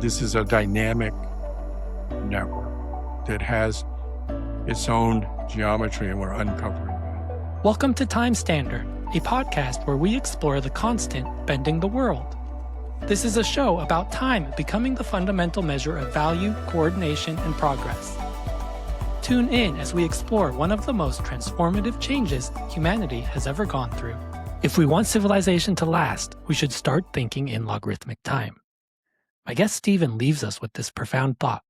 This is a dynamic network that has its own geometry, and we're uncovering that. Welcome to Time Standard, a podcast where we explore the constant bending the world. This is a show about time becoming the fundamental measure of value, coordination, and progress. Tune in as we explore one of the most transformative changes humanity has ever gone through. If we want civilization to last, we should start thinking in logarithmic time. My guest Stephen leaves us with this profound thought.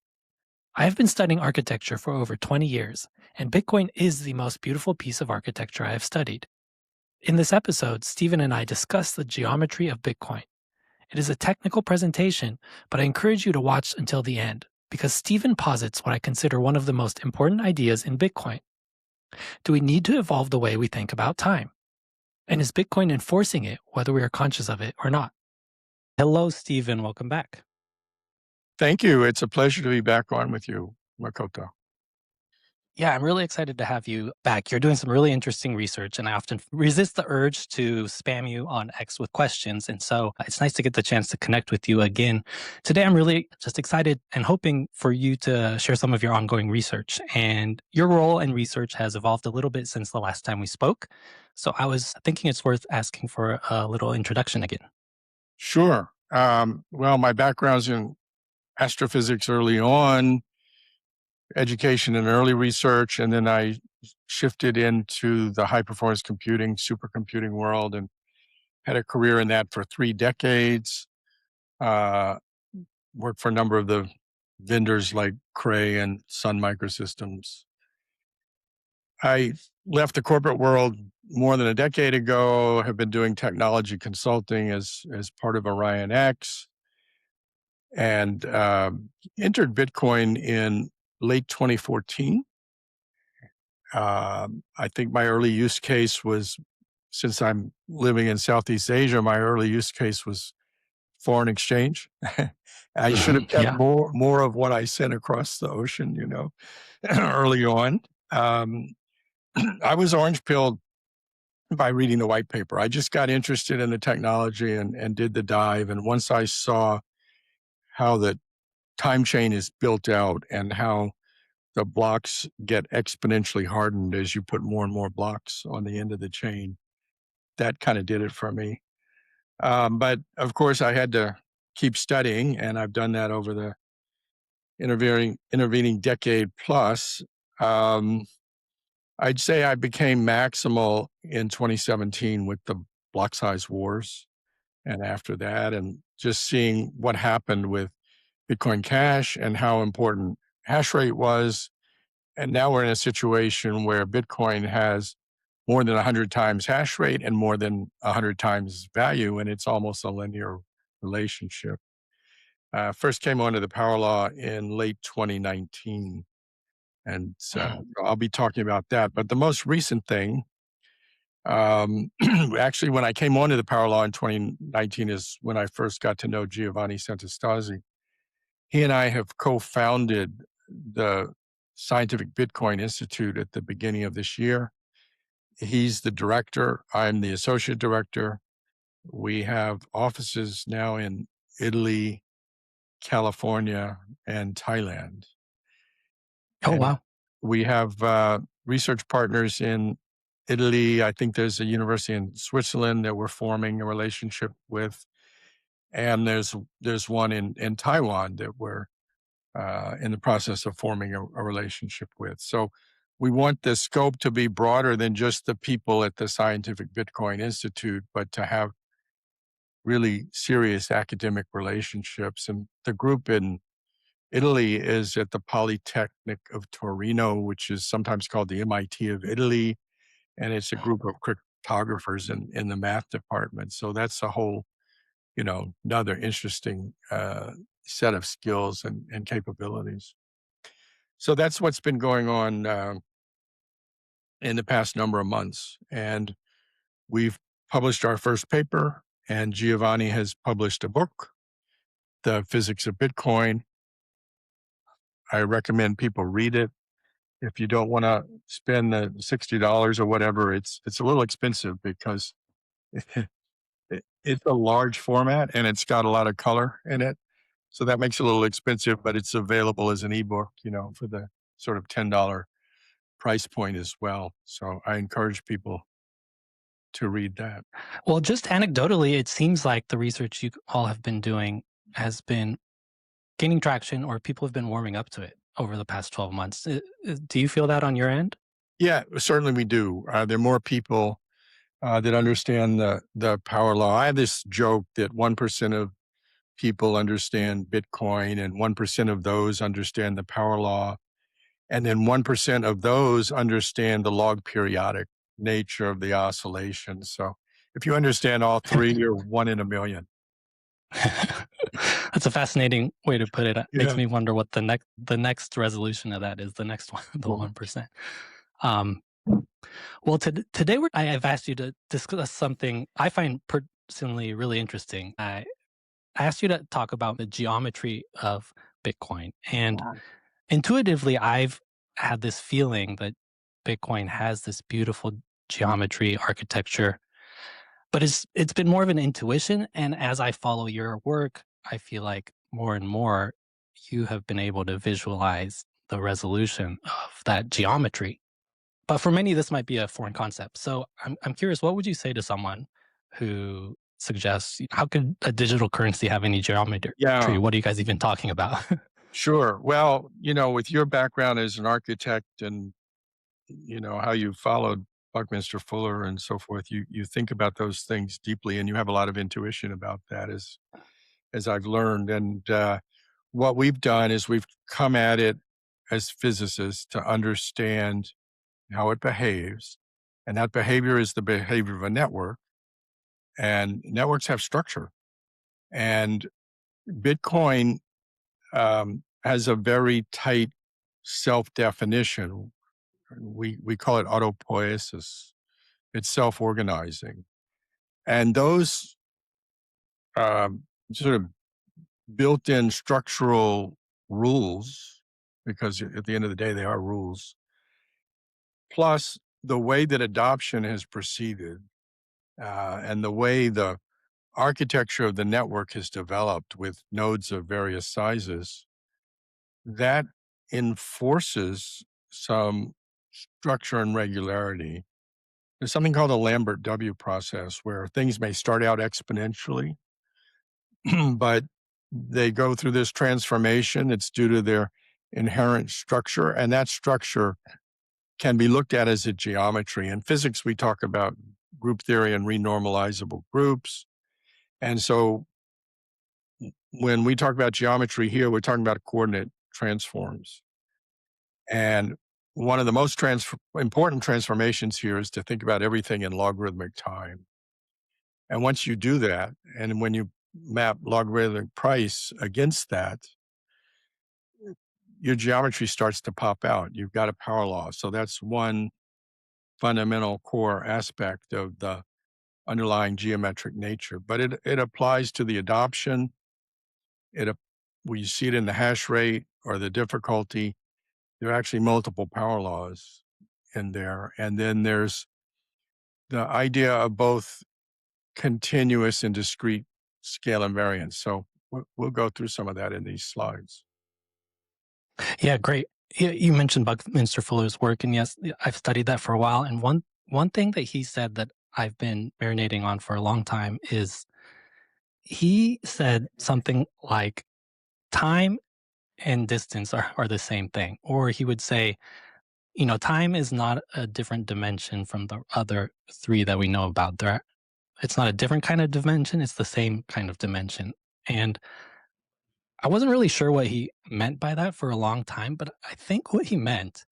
I have been studying architecture for over 20 years, and Bitcoin is the most beautiful piece of architecture I have studied. In this episode, Stephen and I discuss the geometry of Bitcoin. It is a technical presentation, but I encourage you to watch until the end, because Stephen posits what I consider one of the most important ideas in Bitcoin. Do we need to evolve the way we think about time? And is Bitcoin enforcing it, whether we are conscious of it or not? Hello, Stephen. Welcome back. Thank you. It's a pleasure to be back on with you, Makoto. Yeah, I'm really excited to have you back. You're doing some really interesting research, and I often resist the urge to spam you on X with questions. And so it's nice to get the chance to connect with you again. Today, I'm really just excited and hoping for you to share some of your ongoing research. And your role in research has evolved a little bit since the last time we spoke. So I was thinking it's worth asking for a little introduction again. Sure. Well, my background's in astrophysics early on, education and early research, and then I shifted into the high-performance computing, supercomputing world, and had a career in that for 3 decades. Worked for a number of the vendors like Cray and Sun Microsystems. I left the corporate world more than a decade ago, have been doing technology consulting as part of Orion X, and entered Bitcoin in late 2014. I think my early use case was, since I'm living in Southeast Asia, my early use case was foreign exchange. I should have kept more of what I sent across the ocean, early on. I was orange-pilled by reading the white paper. I just got interested in the technology and did the dive. And once I saw how the time chain is built out and how the blocks get exponentially hardened as you put more and more blocks on the end of the chain, that kind of did it for me. But of course, I had to keep studying, and I've done that over the intervening decade plus. I'd say I became maximal in 2017 with the block size wars, and after that, and just seeing what happened with Bitcoin Cash and how important hash rate was. And now we're in a situation where Bitcoin has more than 100 times hash rate and more than 100 times value, and it's almost a linear relationship. First came onto the power law in late 2019. And so I'll be talking about that. But the most recent thing, actually, when I came onto the power law in 2019 is when I first got to know Giovanni Santastasi. He and I have co-founded the Scientific Bitcoin Institute at the beginning of this year. He's the director. I'm the associate director. We have offices now in Italy, California, and Thailand. Oh, wow. We have research partners in Italy. I think there's a university in Switzerland that we're forming a relationship with. And there's one in Taiwan that we're in the process of forming a relationship with. So we want the scope to be broader than just the people at the Scientific Bitcoin Institute, but to have really serious academic relationships. And the group in Italy is at the Polytechnic of Torino, which is sometimes called the MIT of Italy. And it's a group of cryptographers in the math department. So that's a whole, another interesting set of skills and capabilities. So that's what's been going on in the past number of months. And we've published our first paper, and Giovanni has published a book, The Physics of Bitcoin. I recommend people read it. If you don't want to spend the $60 or whatever, it's a little expensive because it's a large format and it's got a lot of color in it. So that makes it a little expensive, but it's available as an ebook, for the sort of $10 price point as well. So I encourage people to read that. Well, just anecdotally, it seems like the research you all have been doing has been gaining traction, or people have been warming up to it over the past 12 months. Do you feel that on your end? Yeah, certainly we do. There are more people that understand the power law. I have this joke that 1% of people understand Bitcoin, and 1% of those understand the power law. And then 1% of those understand the log periodic nature of the oscillation. So if you understand all three, you're one in a million. That's a fascinating way to put it. It makes Yeah. me wonder what the next resolution of that is. The next one, the 1%. Well, today I've asked you to discuss something I find personally really interesting. I asked you to talk about the geometry of Bitcoin, and intuitively, I've had this feeling that Bitcoin has this beautiful geometry architecture, but it's been more of an intuition. And as I follow your work, I feel like more and more you have been able to visualize the resolution of that geometry. But for many, this might be a foreign concept. So I'm curious, what would you say to someone who suggests, how could a digital currency have any geometry? Yeah, What are you guys even talking about? sure. Well, with your background as an architect and, how you followed Buckminster Fuller and so forth, you think about those things deeply and you have a lot of intuition about that as I've learned. And what we've done is we've come at it as physicists to understand how it behaves. And that behavior is the behavior of a network. And networks have structure. And Bitcoin has a very tight self-definition. We call it autopoiesis. It's self-organizing. And those sort of built-in structural rules, because at the end of the day, they are rules, plus the way that adoption has proceeded and the way the architecture of the network has developed with nodes of various sizes, that enforces some structure and regularity. There's something called the Lambert W process where things may start out exponentially, but they go through this transformation. It's due to their inherent structure, and that structure can be looked at as a geometry. In physics, we talk about group theory and renormalizable groups. And so when we talk about geometry here, we're talking about coordinate transforms. And one of the most important transformations here is to think about everything in logarithmic time. And once you do that, and when you map logarithmic price against that, your geometry starts to pop out. You've got a power law. So that's one fundamental core aspect of the underlying geometric nature. But it applies to the adoption. We see it in the hash rate or the difficulty. There are actually multiple power laws in there. And then there's the idea of both continuous and discrete scale invariance. So we'll go through some of that in these slides. Yeah, great. You mentioned Buckminster Fuller's work, and yes, I've studied that for a while. And one thing that he said that I've been marinating on for a long time is he said something like time and distance are the same thing. Or he would say, time is not a different dimension from the other three that we know about. It's not a different kind of dimension, it's the same kind of dimension. And I wasn't really sure what he meant by that for a long time, but I think what he meant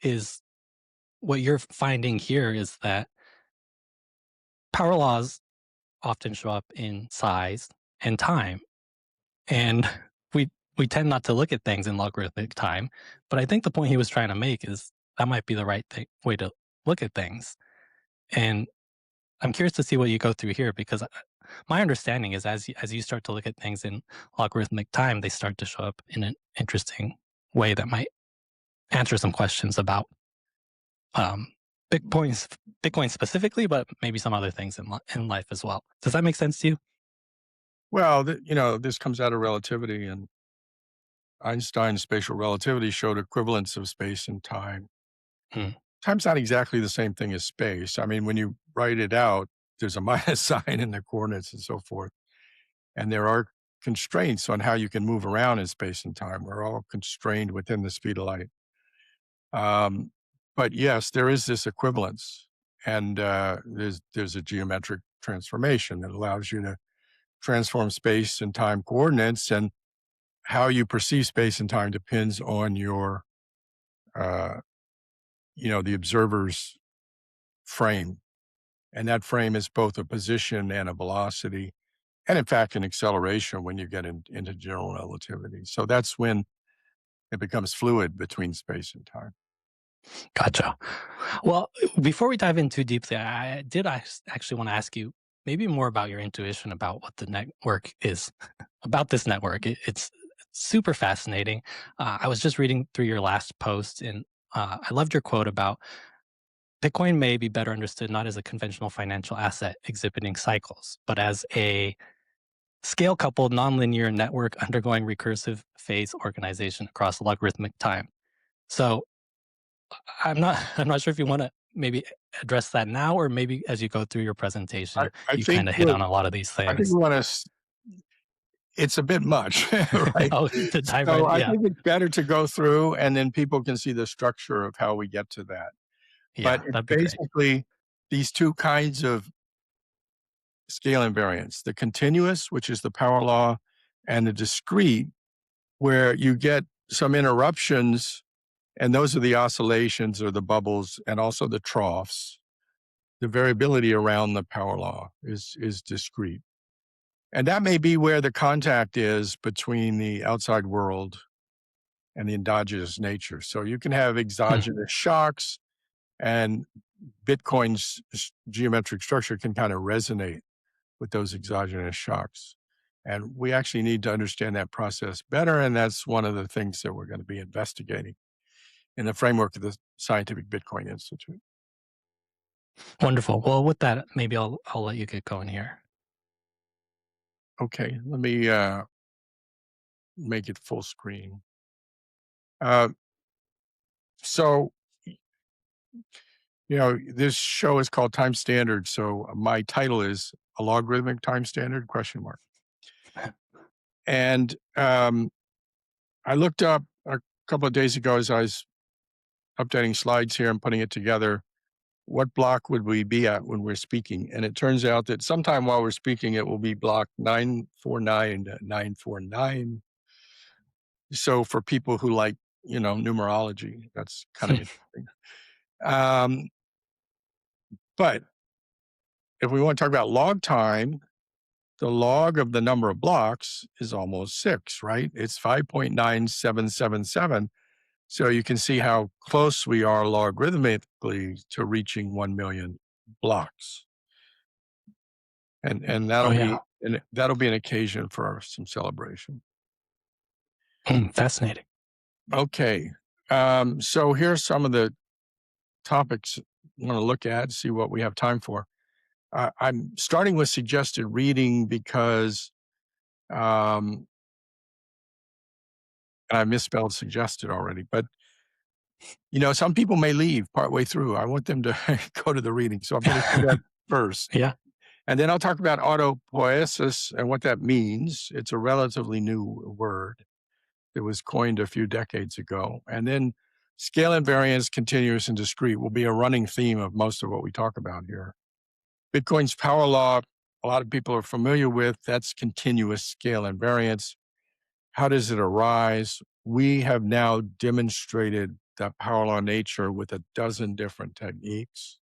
is what you're finding here is that power laws often show up in size and time. And we tend not to look at things in logarithmic time, but I think the point he was trying to make is that might be the right way to look at things. And I'm curious to see what you go through here, because my understanding is as you start to look at things in logarithmic time, they start to show up in an interesting way that might answer some questions about Bitcoin specifically, but maybe some other things in life as well. Does that make sense to you? Well, this comes out of relativity, and Einstein's spatial relativity showed equivalence of space and time. Hmm. Time's not exactly the same thing as space. I mean, when you write it out, there's a minus sign in the coordinates and so forth. And there are constraints on how you can move around in space and time. We're all constrained within the speed of light. Um, but yes, there is this equivalence, and there's a geometric transformation that allows you to transform space and time coordinates, and how you perceive space and time depends on your, uh, the observer's frame, and that frame is both a position and a velocity, and in fact, an acceleration when you get into general relativity. So that's when it becomes fluid between space and time. Gotcha. Well, before we dive in too deeply, I did actually want to ask you maybe more about your intuition about what the network is, about this network. It's super fascinating. I was just reading through your last post, and I loved your quote about Bitcoin may be better understood not as a conventional financial asset exhibiting cycles, but as a scale coupled nonlinear network undergoing recursive phase organization across logarithmic time. So I'm not sure if you wanna maybe address that now, or maybe as you go through your I, presentation, I you think kinda hit what on a lot of these I think things. we want to. It's a bit much, right? Oh, to dive right So in, I yeah, think it's better to go through, and then people can see the structure of how we get to that. But yeah, it's that'd be great. basically these two kinds of scale invariance: the continuous, which is the power law, and the discrete, where you get some interruptions, and those are the oscillations or the bubbles, and also the troughs. The variability around the power law is discrete. And that may be where the contact is between the outside world and the endogenous nature. So you can have Hmm, exogenous shocks, and Bitcoin's geometric structure can kind of resonate with those exogenous shocks. And we actually need to understand that process better. And that's one of the things that we're going to be investigating in the framework of the Scientific Bitcoin Institute. wonderful. Well, with that, maybe I'll let you get going here. Okay, let me make it full screen. Uh, so this show is called Time Standard, so my title is A Logarithmic Time Standard, question mark. And, I looked up a couple of days ago as I was updating slides here and putting it together, what block would we be at when we're speaking? And it turns out that sometime while we're speaking, it will be block 949 to 949. So for people who like, numerology, that's kind of interesting. Um, but if we want to talk about log time, the log of the number of blocks is almost 6, right? It's 5.9777. So you can see how close we are logarithmically to reaching 1 million blocks. And Oh, that'll yeah. be that'll be an occasion for some celebration. Fascinating. Okay. So here's some of the topics I want to look at, see what we have time for. I'm starting with suggested reading because um, and I misspelled suggested already, but some people may leave partway through. I want them to go to the reading. So I'm going to do that first. Yeah. And then I'll talk about autopoiesis and what that means. It's a relatively new word that was coined a few decades ago. And then scale invariance, continuous and discrete will be a running theme of most of what we talk about here. Bitcoin's power law, a lot of people are familiar with. That's continuous scale invariance. How does it arise? We have now demonstrated that power law nature with a dozen different techniques,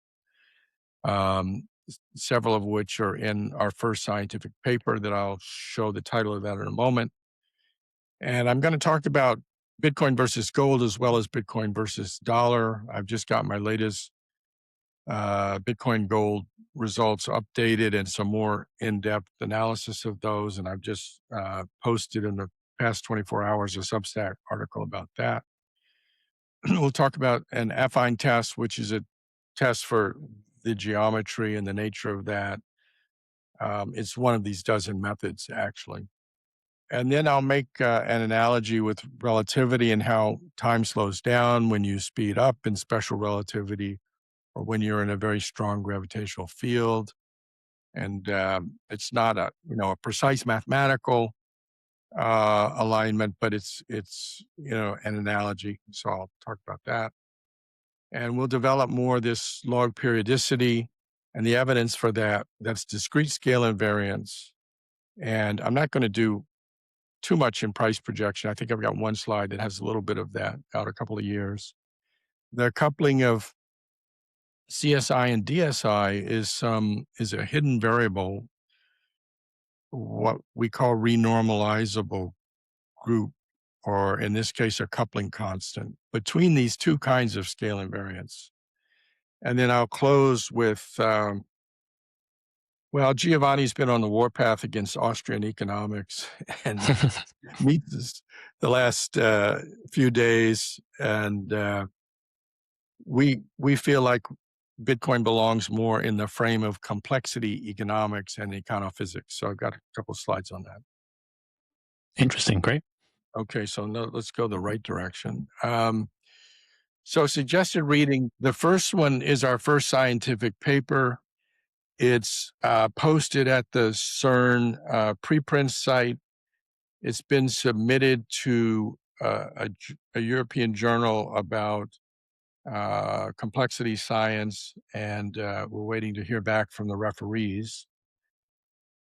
several of which are in our first scientific paper that I'll show the title of that in a moment. And I'm going to talk about Bitcoin versus gold as well as Bitcoin versus dollar. I've just got my latest Bitcoin gold results updated and some more in-depth analysis of those. And I've just posted in the past 24 hours a Substack article about that. We'll talk about an affine test, which is a test for the geometry and the nature of that. It's one of these dozen methods, actually. And then I'll make an analogy with relativity and how time slows down when you speed up in special relativity or when you're in a very strong gravitational field. And it's not a precise mathematical alignment, but it's an analogy. So I'll talk about that. And we'll develop more this log periodicity and the evidence for that. That's discrete scale invariance. And I'm not going to do too much in price projection. I think I've got one slide that has a little bit of that out a couple of years. The coupling of CSI and DSI is a hidden variable, what we call renormalizable group, or in this case, a coupling constant between these two kinds of scale invariance. And then I'll close with, Giovanni's been on the warpath against Austrian economics and meets the last few days. And we feel like Bitcoin belongs more in the frame of complexity economics and econophysics. So I've got a couple of slides on that. Interesting. Great. Okay, so let's go the right direction. So suggested reading, the first one is our first scientific paper. It's posted at the CERN preprint site. It's been submitted to a European journal about complexity science, and we're waiting to hear back from the referees.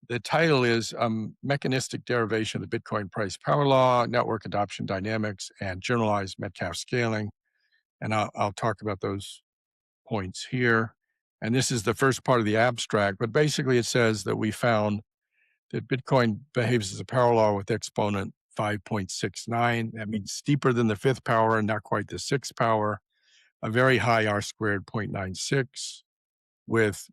The title is Mechanistic Derivation of the Bitcoin Price Power Law, Network Adoption Dynamics, and Generalized Metcalfe Scaling. And I'll talk about those points here. And this is the first part of the abstract, but basically it says that we found that Bitcoin behaves as a power law with exponent 5.69. That means steeper than the fifth power and not quite the sixth power. A very high R squared 0.96 with,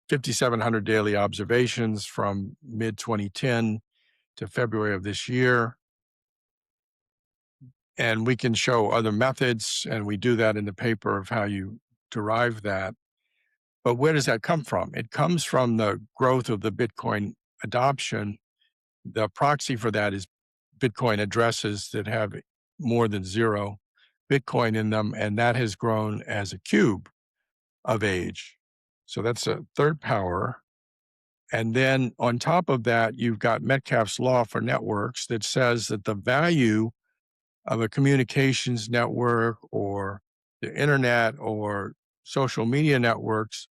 5,700 daily observations from mid 2010 to February of this year. And we can show other methods, and we do that in the paper of how you derive that. But where does that come from? It comes from the growth of the Bitcoin adoption. The proxy for that is Bitcoin addresses that have more than 0 Bitcoin in them, and that has grown as a cube of age. So that's a third power. And then on top of that, you've got Metcalfe's law for networks that says that the value of a communications network or the internet or social media networks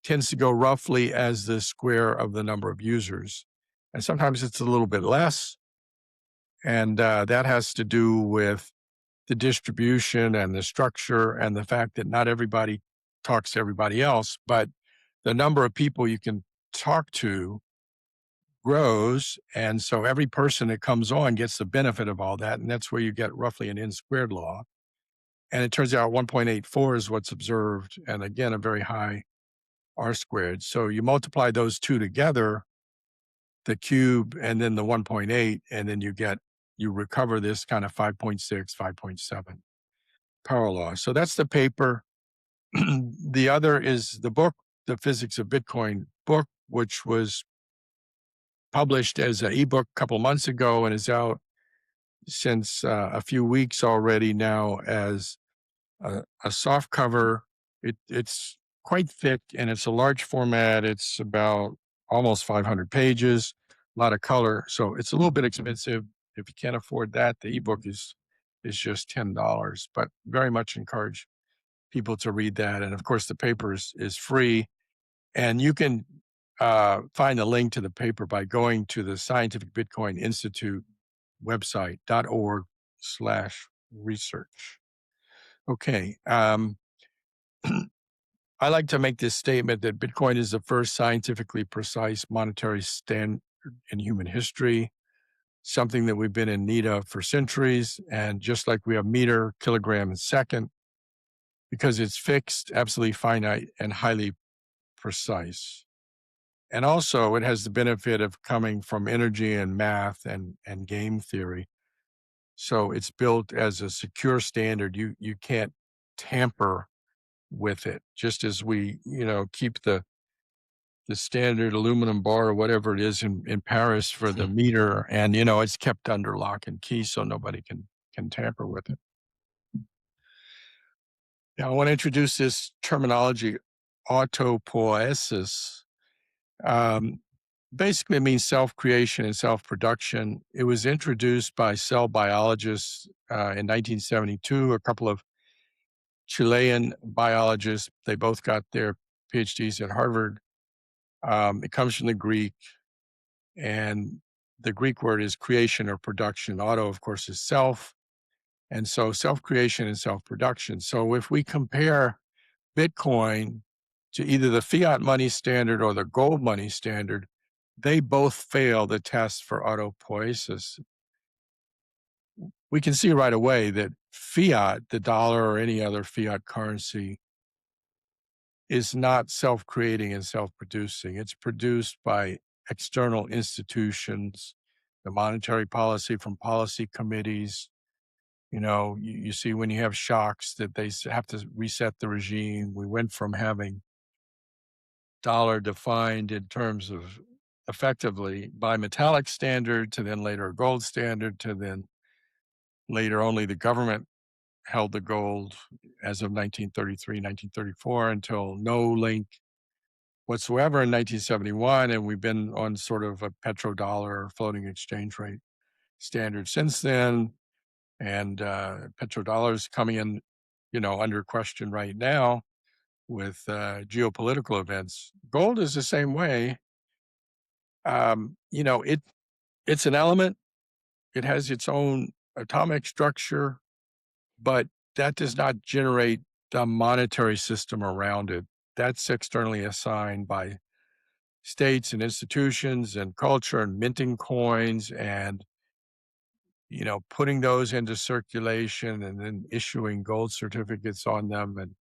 tends to go roughly as the square of the number of users. And sometimes it's a little bit less. And that has to do with the distribution and the structure and the fact that not everybody talks to everybody else, but the number of people you can talk to grows. And so every person that comes on gets the benefit of all that. And that's where you get roughly an n squared law. And it turns out 1.84 is what's observed. And again, a very high R squared. So you multiply those two together, the cube and then the 1.8, and then you recover this kind of 5.6, 5.7 power law. So that's the paper. The other is the book, The Physics of Bitcoin book, which was published as an ebook a couple months ago and is out since a few weeks already now as a soft cover. It's quite thick and it's a large format. It's about almost 500 pages, a lot of color. So it's a little bit expensive. If you can't afford that, the ebook is just $10, but very much encourage people to read that. And of course, the paper is free. And you can find the link to the paper by going to the Scientific Bitcoin Institute website, .org/research. Okay. I like to make this statement that Bitcoin is the first scientifically precise monetary standard in human history, something that we've been in need of for centuries. And just like we have meter, kilogram, and second, because it's fixed, absolutely finite, and highly precise. And also it has the benefit of coming from energy and math and game theory. So it's built as a secure standard. You can't tamper with it, just as we, keep the the standard aluminum bar or whatever it is in Paris for the meter. And, it's kept under lock and key so nobody can tamper with it. Now, I want to introduce this terminology, autopoiesis. Basically, it means self-creation and self-production. It was introduced by cell biologists in 1972, a couple of Chilean biologists. They both got their PhDs at Harvard. It comes from the Greek, and the Greek word is creation or production. Auto, of course, is self, and so self-creation and self-production. So if we compare Bitcoin to either the fiat money standard or the gold money standard, they both fail the test for autopoiesis. We can see right away that fiat, the dollar or any other fiat currency, is not self-creating and self-producing. It's produced by external institutions, the monetary policy from policy committees. You see when you have shocks that they have to reset the regime. We went from having dollar defined in terms of effectively bimetallic standard to then later a gold standard to then later only the government held the gold as of 1933, 1934 until no link whatsoever in 1971. And we've been on sort of a petrodollar floating exchange rate standard since then. And petrodollar's coming in, under question right now with geopolitical events. Gold is the same way. It's an element. It has its own atomic structure, but that does not generate the monetary system around it. That's externally assigned by states and institutions and culture and minting coins and, putting those into circulation and then issuing gold certificates on them. And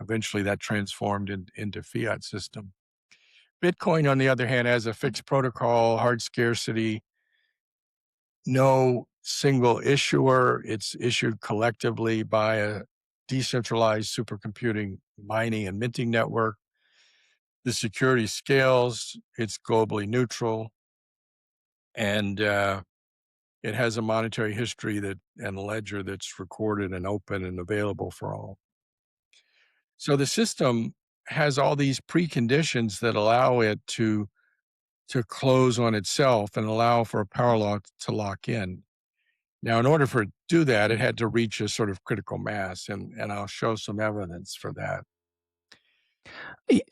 eventually that transformed into fiat system. Bitcoin, on the other hand, has a fixed protocol, hard scarcity, no single issuer. It's issued collectively by a decentralized supercomputing mining and minting network. The security scales. It's globally neutral. And it has a monetary history and a ledger that's recorded and open and available for all. So the system has all these preconditions that allow it to close on itself and allow for a power law to lock in. Now, in order for it to do that, it had to reach a sort of critical mass, and I'll show some evidence for that.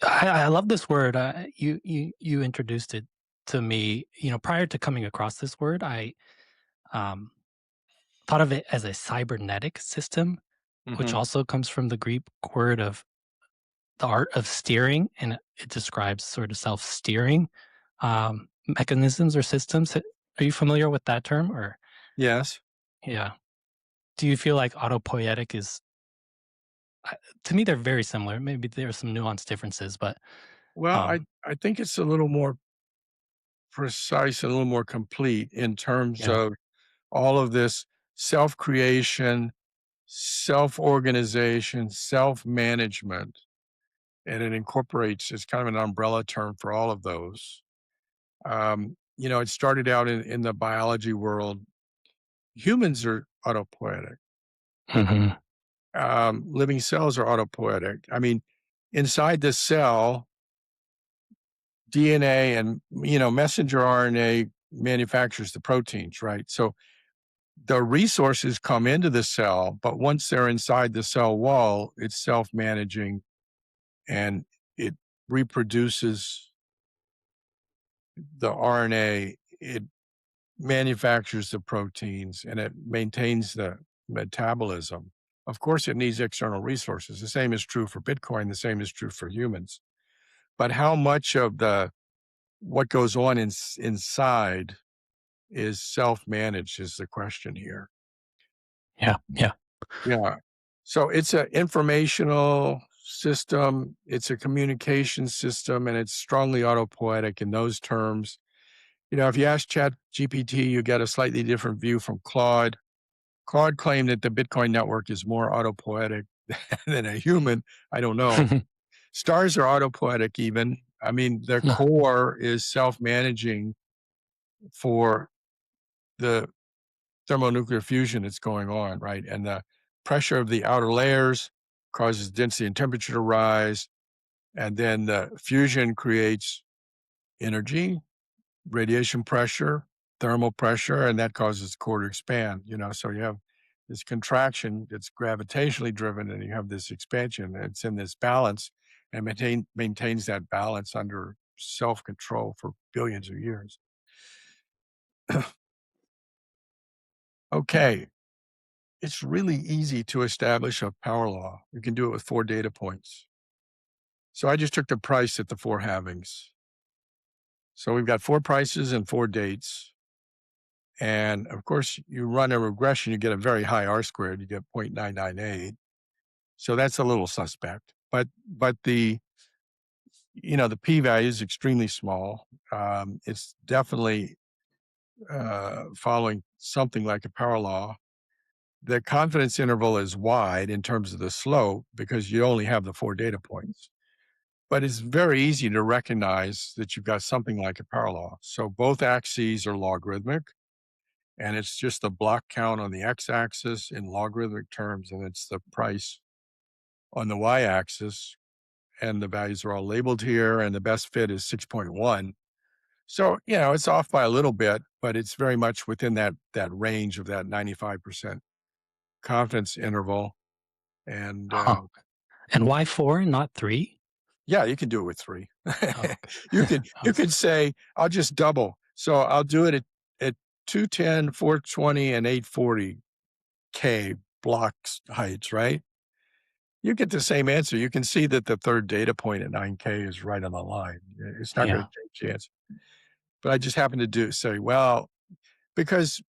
I love this word. You introduced it to me. Prior to coming across this word, I thought of it as a cybernetic system, which also comes from the Greek word of the art of steering, and it describes sort of self-steering mechanisms or systems. Are you familiar with that term? Or Yes. yeah, do you feel like autopoietic is? To me, they're very similar. Maybe there are some nuanced differences, but Well, I think it's a little more precise and a little more complete in terms yeah. of all of this self-creation, self-organization, self-management, and it incorporates, it's kind of an umbrella term for all of those. It started out in the biology world. Humans are autopoietic. Mhm. Living cells are autopoietic. I mean, inside the cell, DNA and, messenger RNA manufactures the proteins, right? So the resources come into the cell, but once they're inside the cell wall, it's self-managing and it reproduces the RNA. It manufactures the proteins and it maintains the metabolism. Of course, it needs external resources. The same is true for Bitcoin. The same is true for humans. But how much of what goes on inside is self-managed is the question here. Yeah. Yeah. So it's an informational system. It's a communication system, and it's strongly autopoietic in those terms. If you ask ChatGPT, you get a slightly different view from Claude. Claude claimed that the Bitcoin network is more autopoietic than a human. I don't know. Stars are autopoietic even. I mean, the Huh. core is self-managing for the thermonuclear fusion that's going on, right? And the pressure of the outer layers causes density and temperature to rise. And then the fusion creates energy, radiation pressure, thermal pressure, and that causes the core to expand, so you have this contraction that's gravitationally driven, and you have this expansion. It's in this balance and maintains that balance under self-control for billions of years. Okay, it's really easy to establish a power law. You can do it with 4 data points. So I just took the price at the 4 halvings. So we've got 4 prices and 4 dates. And of course, you run a regression, you get a very high R squared, you get 0.998. So that's a little suspect. But the p-value is extremely small. It's definitely following something like a power law. The confidence interval is wide in terms of the slope because you only have the 4 data points. But it's very easy to recognize that you've got something like a power law. So both axes are logarithmic, and it's just the block count on the x-axis in logarithmic terms, and it's the price on the y-axis, and the values are all labeled here, and the best fit is 6.1. So, it's off by a little bit, but it's very much within that range of that 95% confidence interval. And Huh. And why 4 and not 3? yeah, you can do it with 3. Oh, You could say, I'll just double. So I'll do it at 210, 420, and 840K blocks heights, right? You get the same answer. You can see that the third data point at 9K is right on the line. It's not going yeah. to change the answer. But I just happen to say, well, because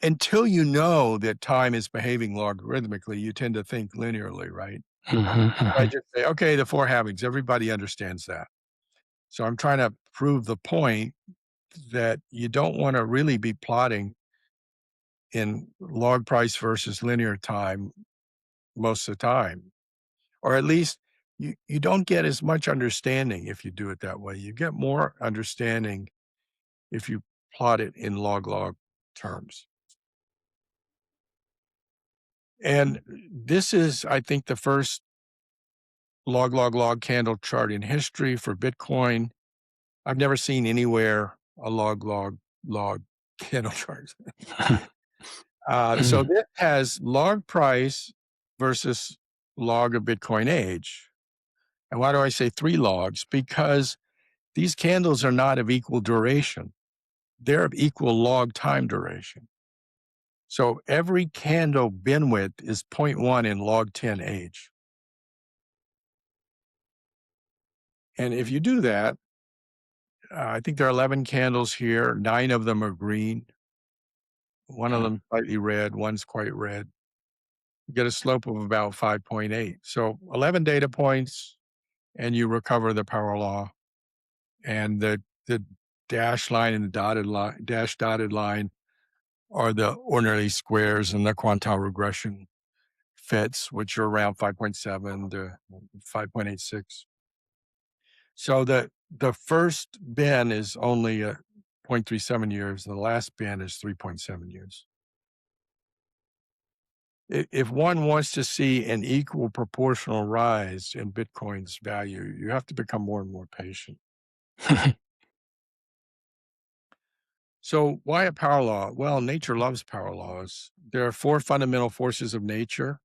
until you know that time is behaving logarithmically, you tend to think linearly, right? Mhm, I mhm. just say, okay, the 4 halvings, everybody understands that. So I'm trying to prove the point that you don't want to really be plotting in log price versus linear time most of the time, or at least you don't get as much understanding if you do it that way. You get more understanding if you plot it in log terms. And this is, I think, the first log candle chart in history for Bitcoin. I've never seen anywhere a log candle chart. So Mhm. this has log price versus log of Bitcoin age. And why do I say 3 logs? Because these candles are not of equal duration. They're of equal log time duration. So every candle bin width is 0.1 in log 10 age. And if you do that, I think there are 11 candles here. 9 of them are green. One of them slightly red. One's quite red. You get a slope of about 5.8. So 11 data points, and you recover the power law. And the dash line and the dotted line are the ordinary squares and the quantile regression fits, which are around 5.7 to 5.86. So the first bin is only 0.37 years, and the last bin is 3.7 years. If one wants to see an equal proportional rise in Bitcoin's value, you have to become more and more patient. So why a power law? Well, nature loves power laws. There are 4 fundamental forces of nature,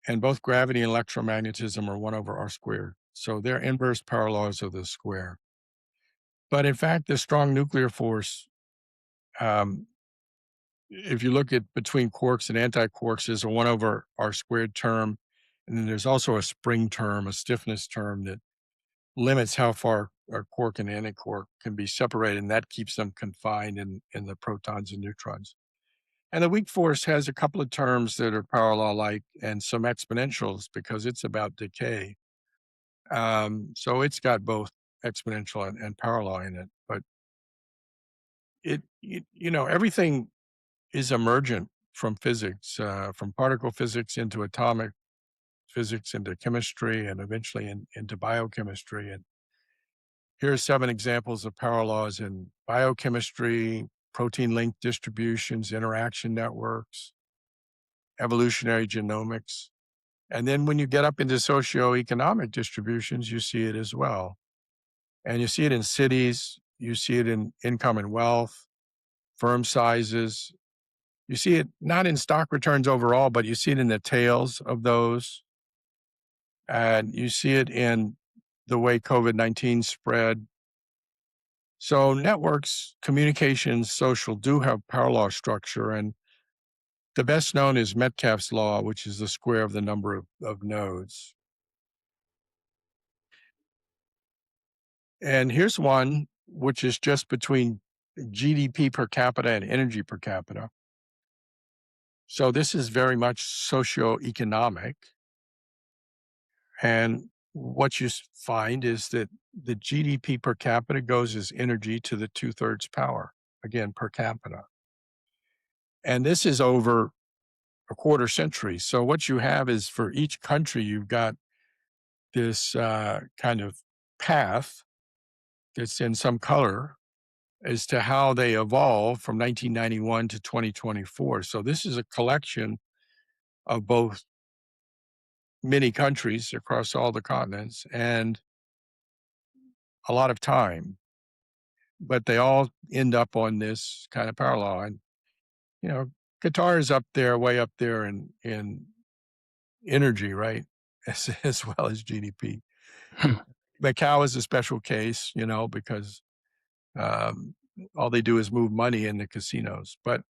and both gravity and electromagnetism are 1 over r squared. So they're inverse power laws of the square. But in fact, the strong nuclear force, um, if you look at between quarks and anti-quarks, is a 1 over r squared term. And then there's also a spring term, a stiffness term that limits how far a quark and antiquark can be separated, and that keeps them confined in the protons and neutrons. And the weak force has a couple of terms that are power law-like and some exponentials because it's about decay. So it's got both exponential and power law in it. But everything is emergent from physics, from particle physics into atomic physics into chemistry and eventually into biochemistry. Here are 7 examples of power laws in biochemistry, protein-linked distributions, interaction networks, evolutionary genomics. And then when you get up into socioeconomic distributions, you see it as well. And you see it in cities, you see it in income and wealth, firm sizes. You see it not in stock returns overall, but you see it in the tails of those. And you see it in the way COVID-19 spread. So networks, communications, social do have power law structure. And the best known is Metcalfe's law, which is the square of the number of nodes. And here's one, which is just between GDP per capita and energy per capita. So this is very much socioeconomic. And what you find is that the GDP per capita goes as energy to the 2/3 power, again, per capita. And this is over a quarter century. So what you have is for each country, you've got this kind of path that's in some color as to how they evolved from 1991 to 2024. So this is a collection of both many countries across all the continents and a lot of time, but they all end up on this kind of power law. And, you know, Qatar is up there, way up there in energy, right? As well as GDP. Hmm. Macau is a special case, because all they do is move money in the casinos. But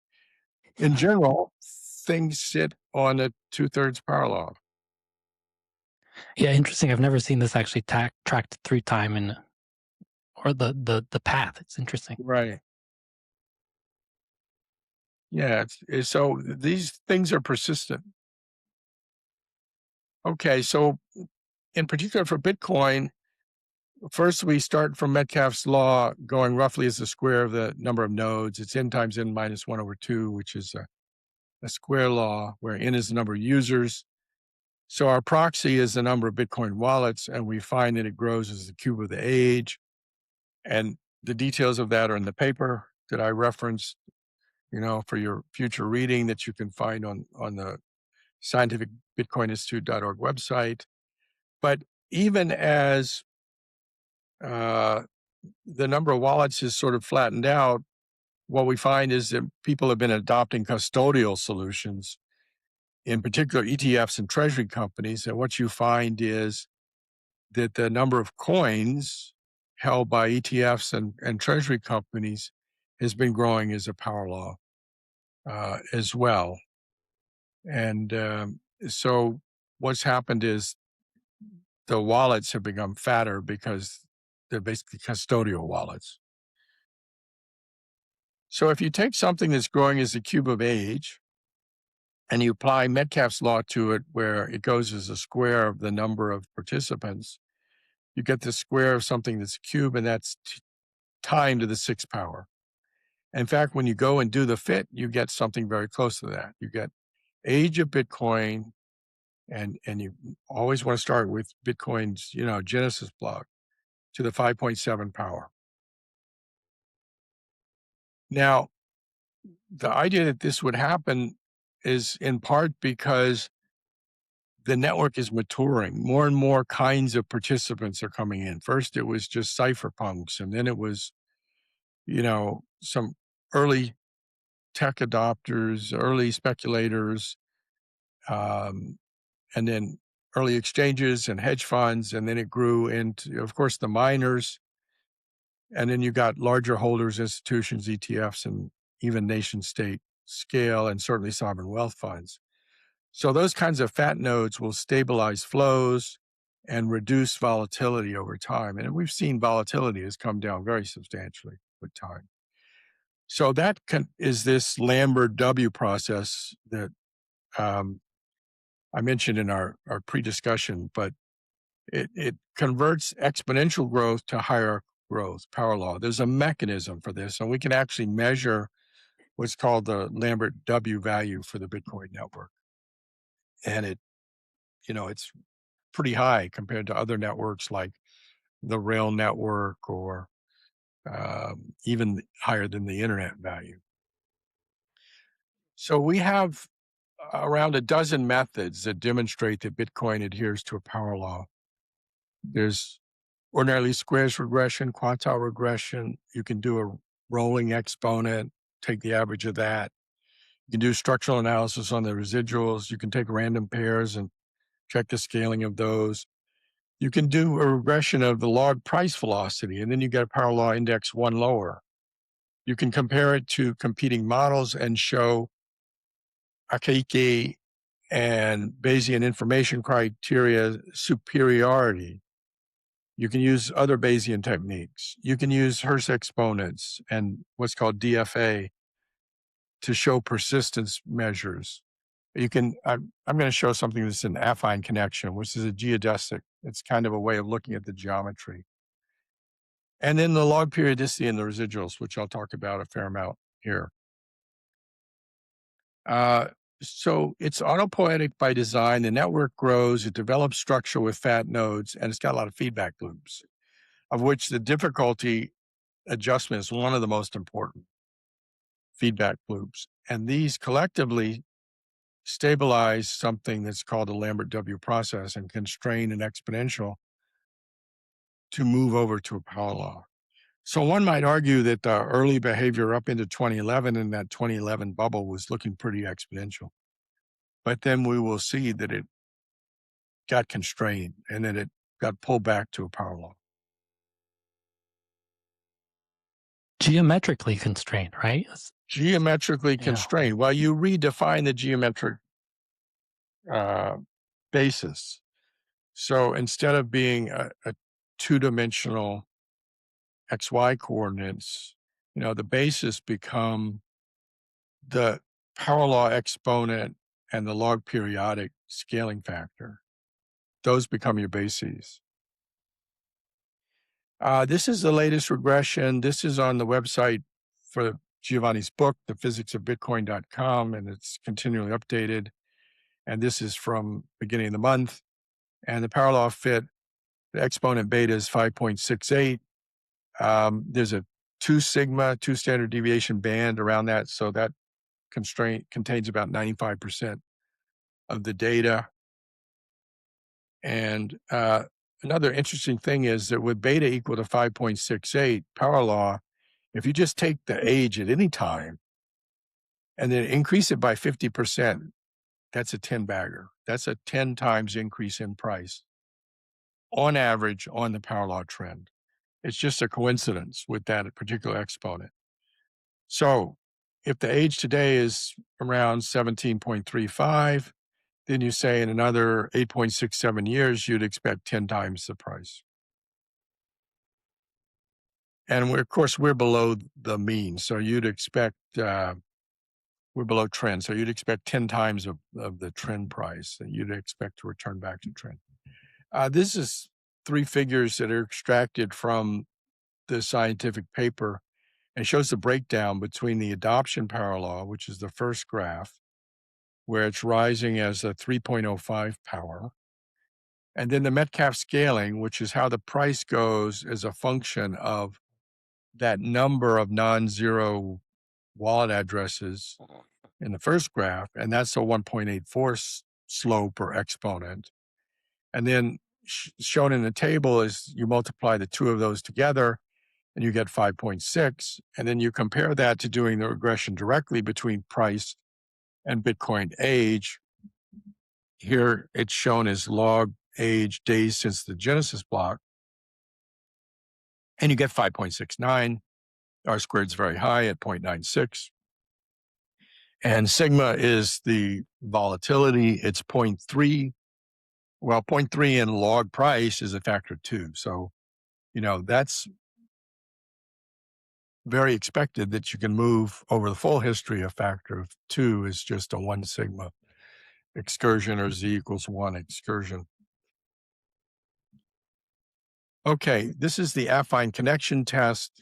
in general, things sit on a 2/3 power law. Yeah, interesting. I've never seen this actually tracked through time and or the path. It's interesting. Right. Yeah. So these things are persistent. Okay. So in particular for Bitcoin, first we start from Metcalfe's law, going roughly as the square of the number of nodes. It's n times n minus 1/2, which is a square law where n is the number of users. So our proxy is the number of Bitcoin wallets, and we find that it grows as the cube of the age. And the details of that are in the paper that I referenced, for your future reading that you can find on the scientificbitcoininstitute.org website. But even as uh, the number of wallets is sort of flattened out, what we find is that people have been adopting custodial solutions, in particular ETFs and treasury companies. And what you find is that the number of coins held by ETFs and treasury companies has been growing as a power law as well. And so what's happened is the wallets have become fatter because they're basically custodial wallets. So if you take something that's growing as a cube of age and you apply Metcalfe's law to it, where it goes as a square of the number of participants, you get the square of something that's a cube, and that's time to the 6th power. In fact, when you go and do the fit, you get something very close to that. You get age of Bitcoin, and you always want to start with Bitcoin's, Genesis block to the 5.7 power. Now, the idea that this would happen is in part because the network is maturing. More and more kinds of participants are coming in. First, it was just cypherpunks, and then it was, some early tech adopters, early speculators, and then early exchanges and hedge funds. And then it grew into, of course, the miners. And then you got larger holders, institutions, ETFs, and even nation state scale, and certainly sovereign wealth funds. So those kinds of fat nodes will stabilize flows and reduce volatility over time. And we've seen volatility has come down very substantially with time. So that is this Lambert W process that I mentioned in our pre-discussion, but it converts exponential growth to higher growth, power law. There's a mechanism for this, and we can actually measure what's called the Lambert W value for the Bitcoin network. And it's pretty high compared to other networks like the rail network or even higher than the internet value. So we have around a dozen methods that demonstrate that Bitcoin adheres to a power law. There's ordinary least squares regression, quantile regression. You can do a rolling exponent, take the average of that. You can do structural analysis on the residuals. You can take random pairs and check the scaling of those. You can do a regression of the log price velocity, and then you get a power law index one lower. You can compare it to competing models and show Akaike and Bayesian information criteria superiority. You can use other Bayesian techniques. You can use Hurst exponents and what's called DFA to show persistence measures. I'm going to show something that's an affine connection, which is a geodesic. It's kind of a way of looking at the geometry. And then the log periodicity and the residuals, which I'll talk about a fair amount here. So it's autopoietic by design. The network grows, it develops structure with fat nodes, and it's got a lot of feedback loops, of which the difficulty adjustment is one of the most important feedback loops. And these collectively stabilize something that's called the Lambert W process and constrain an exponential to move over to a power law. So one might argue that the early behavior up into 2011 and that 2011 bubble was looking pretty exponential. But then we will see that it got constrained and then it got pulled back to a power law. Geometrically constrained, right? Geometrically constrained. Well, you redefine the geometric basis. So instead of being a two-dimensional XY coordinates, the basis become the power law exponent and the log periodic scaling factor. Those become your bases. This is the latest regression. This is on the website for Giovanni's book, thephysicsofbitcoin.com, and it's continually updated. And this is from beginning of the month. And the power law fit, the exponent beta is 5.68. There's a 2 sigma, 2 standard deviation band around that. So that constraint contains about 95% of the data. And another interesting thing is that with beta equal to 5.68 power law, if you just take the age at any time and then increase it by 50%, that's a 10 bagger. That's a 10 times increase in price on average on the power law trend. It's just a coincidence with that particular exponent. So if the age today is around 17.35, then you say in another 8.67 years, you'd expect 10 times the price. And of course, we're below the mean. So you'd expect, we're below trend. So you'd expect 10 times of the trend price that you'd expect to return back to trend. This is 3 figures that are extracted from the scientific paper and shows the breakdown between the adoption power law, which is the first graph, where it's rising as a 3.05 power. And then the Metcalfe scaling, which is how the price goes as a function of that number of non-zero wallet addresses in the first graph. And that's a 1.84 slope or exponent. And then shown in the table is you multiply the 2 of those together and you get 5.6. And then you compare that to doing the regression directly between price and Bitcoin age. Here it's shown as log age days since the Genesis block. And you get 5.69. R squared is very high at 0.96. And sigma is the volatility. It's 0.3. Well, 0.3 in log price is a factor of 2. So, that's very expected that you can move over the full history. A factor of 2 is just a 1 sigma excursion or z equals 1 excursion. Okay, this is the affine connection test.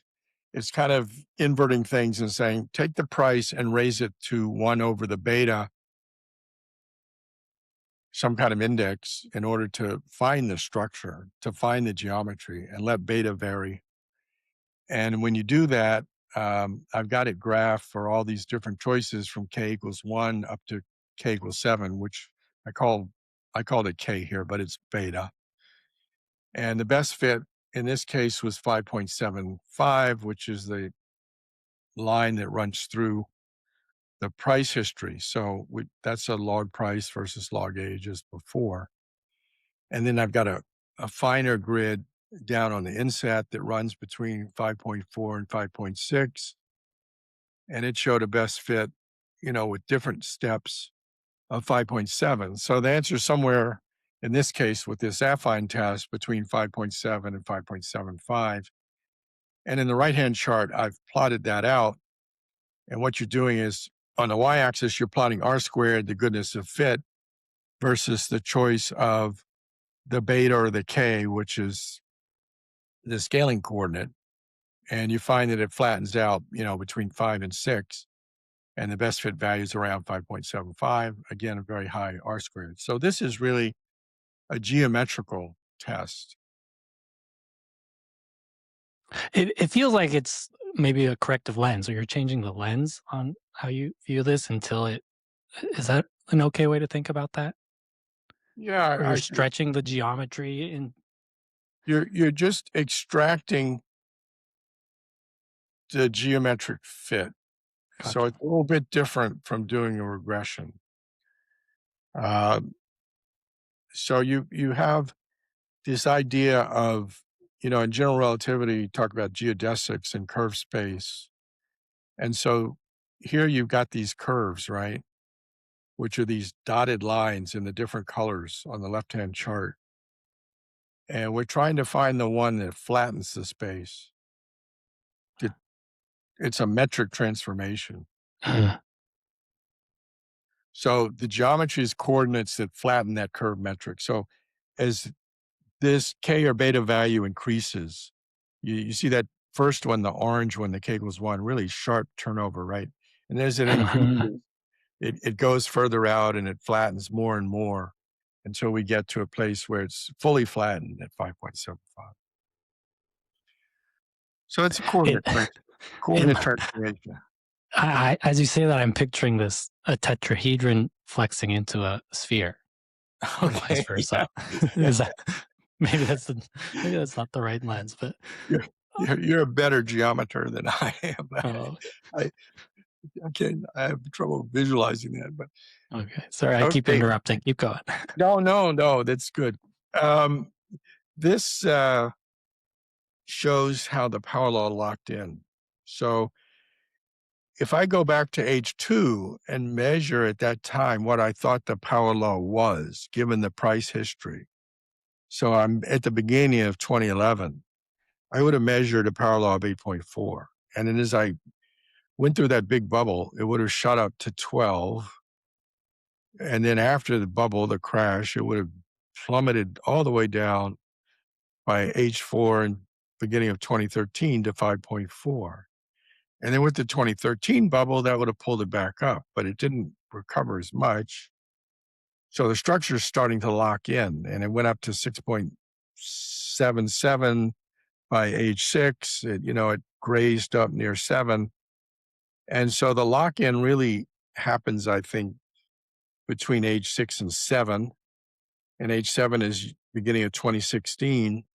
It's kind of inverting things and saying, take the price and raise it to 1 over the beta. some kind of index in order to find the structure, to find the geometry, and let beta vary. And when you do that, I've got it graphed for all these different choices from k equals 1 up to k equals 7, which I called it k here, but it's beta. And the best fit in this case was 5.75, which is the line that runs through the price history. So that's a log price versus log age as before. And then I've got a finer grid down on the inset that runs between 5.4 and 5.6. And it showed a best fit, with different steps of 5.7. So the answer is somewhere, in this case, with this affine test, between 5.7 and 5.75. And in the right-hand chart, I've plotted that out. And what you're doing is, on the y-axis, you're plotting r squared, the goodness of fit, versus the choice of the beta or the k, which is the scaling coordinate. And you find that it flattens out, between 5 and 6. And the best fit value is around 5.75. Again, a very high r squared. So this is really a geometrical test. It feels like it's maybe a corrective lens, or you're changing the lens on how you view this until it is that an okay way to think about that? Yeah, Or you're stretching the geometry in you're just extracting the geometric fit. So Gotcha. it's a little bit different from doing a regression. Uh, so you have this idea of, in general relativity, you talk about geodesics and curve space. And so here you've got these curves, right? Which are these dotted lines in the different colors on the left-hand chart. And we're trying to find the one that flattens the space. It's a metric transformation. So the geometry is coordinates that flatten that curve metric. So as this k or beta value increases, you see that first one, the orange one, the k equals 1, really sharp turnover, right? And as it increases, it goes further out and it flattens more and more until we get to a place where it's fully flattened at 5.75. So it's a It coordinate transformation. as you say that, I'm picturing a tetrahedron flexing into a sphere or vice Okay. versa. Yeah. Is that maybe that's not the right lens, but You're a better geometer than I am. oh, I I have trouble visualizing that, but okay. Sorry, I keep okay. interrupting. Keep going. No, that's good. This shows how the power law locked in. So if I go back to age 2 and measure at that time what I thought the power law was, given the price history. So I'm at the beginning of 2011, I would have measured a power law of 8.4. And then as I went through that big bubble, it would have shot up to 12. And then after the bubble, the crash, it would have plummeted all the way down by age 4 and beginning of 2013 to 5.4. And then with the 2013 bubble, that would have pulled it back up, but it didn't recover as much. So the structure is starting to lock in, and it went up to 6.77 by age 6. It grazed up near 7. And so the lock-in really happens, I think, between age 6 and 7. And age 7 is beginning of 2016.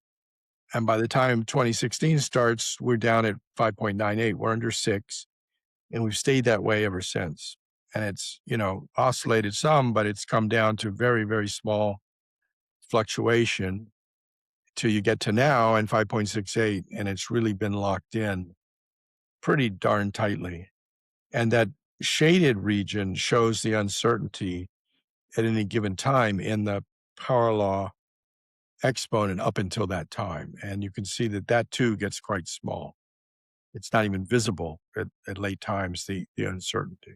And by the time 2016 starts, we're down at 5.98. We're under 6. And we've stayed that way ever since. And it's, oscillated some, but it's come down to very, very small fluctuation till you get to now and 5.68. And it's really been locked in pretty darn tightly. And that shaded region shows the uncertainty at any given time in the power law exponent up until that time. And you can see that too gets quite small. It's not even visible at late times, the uncertainty.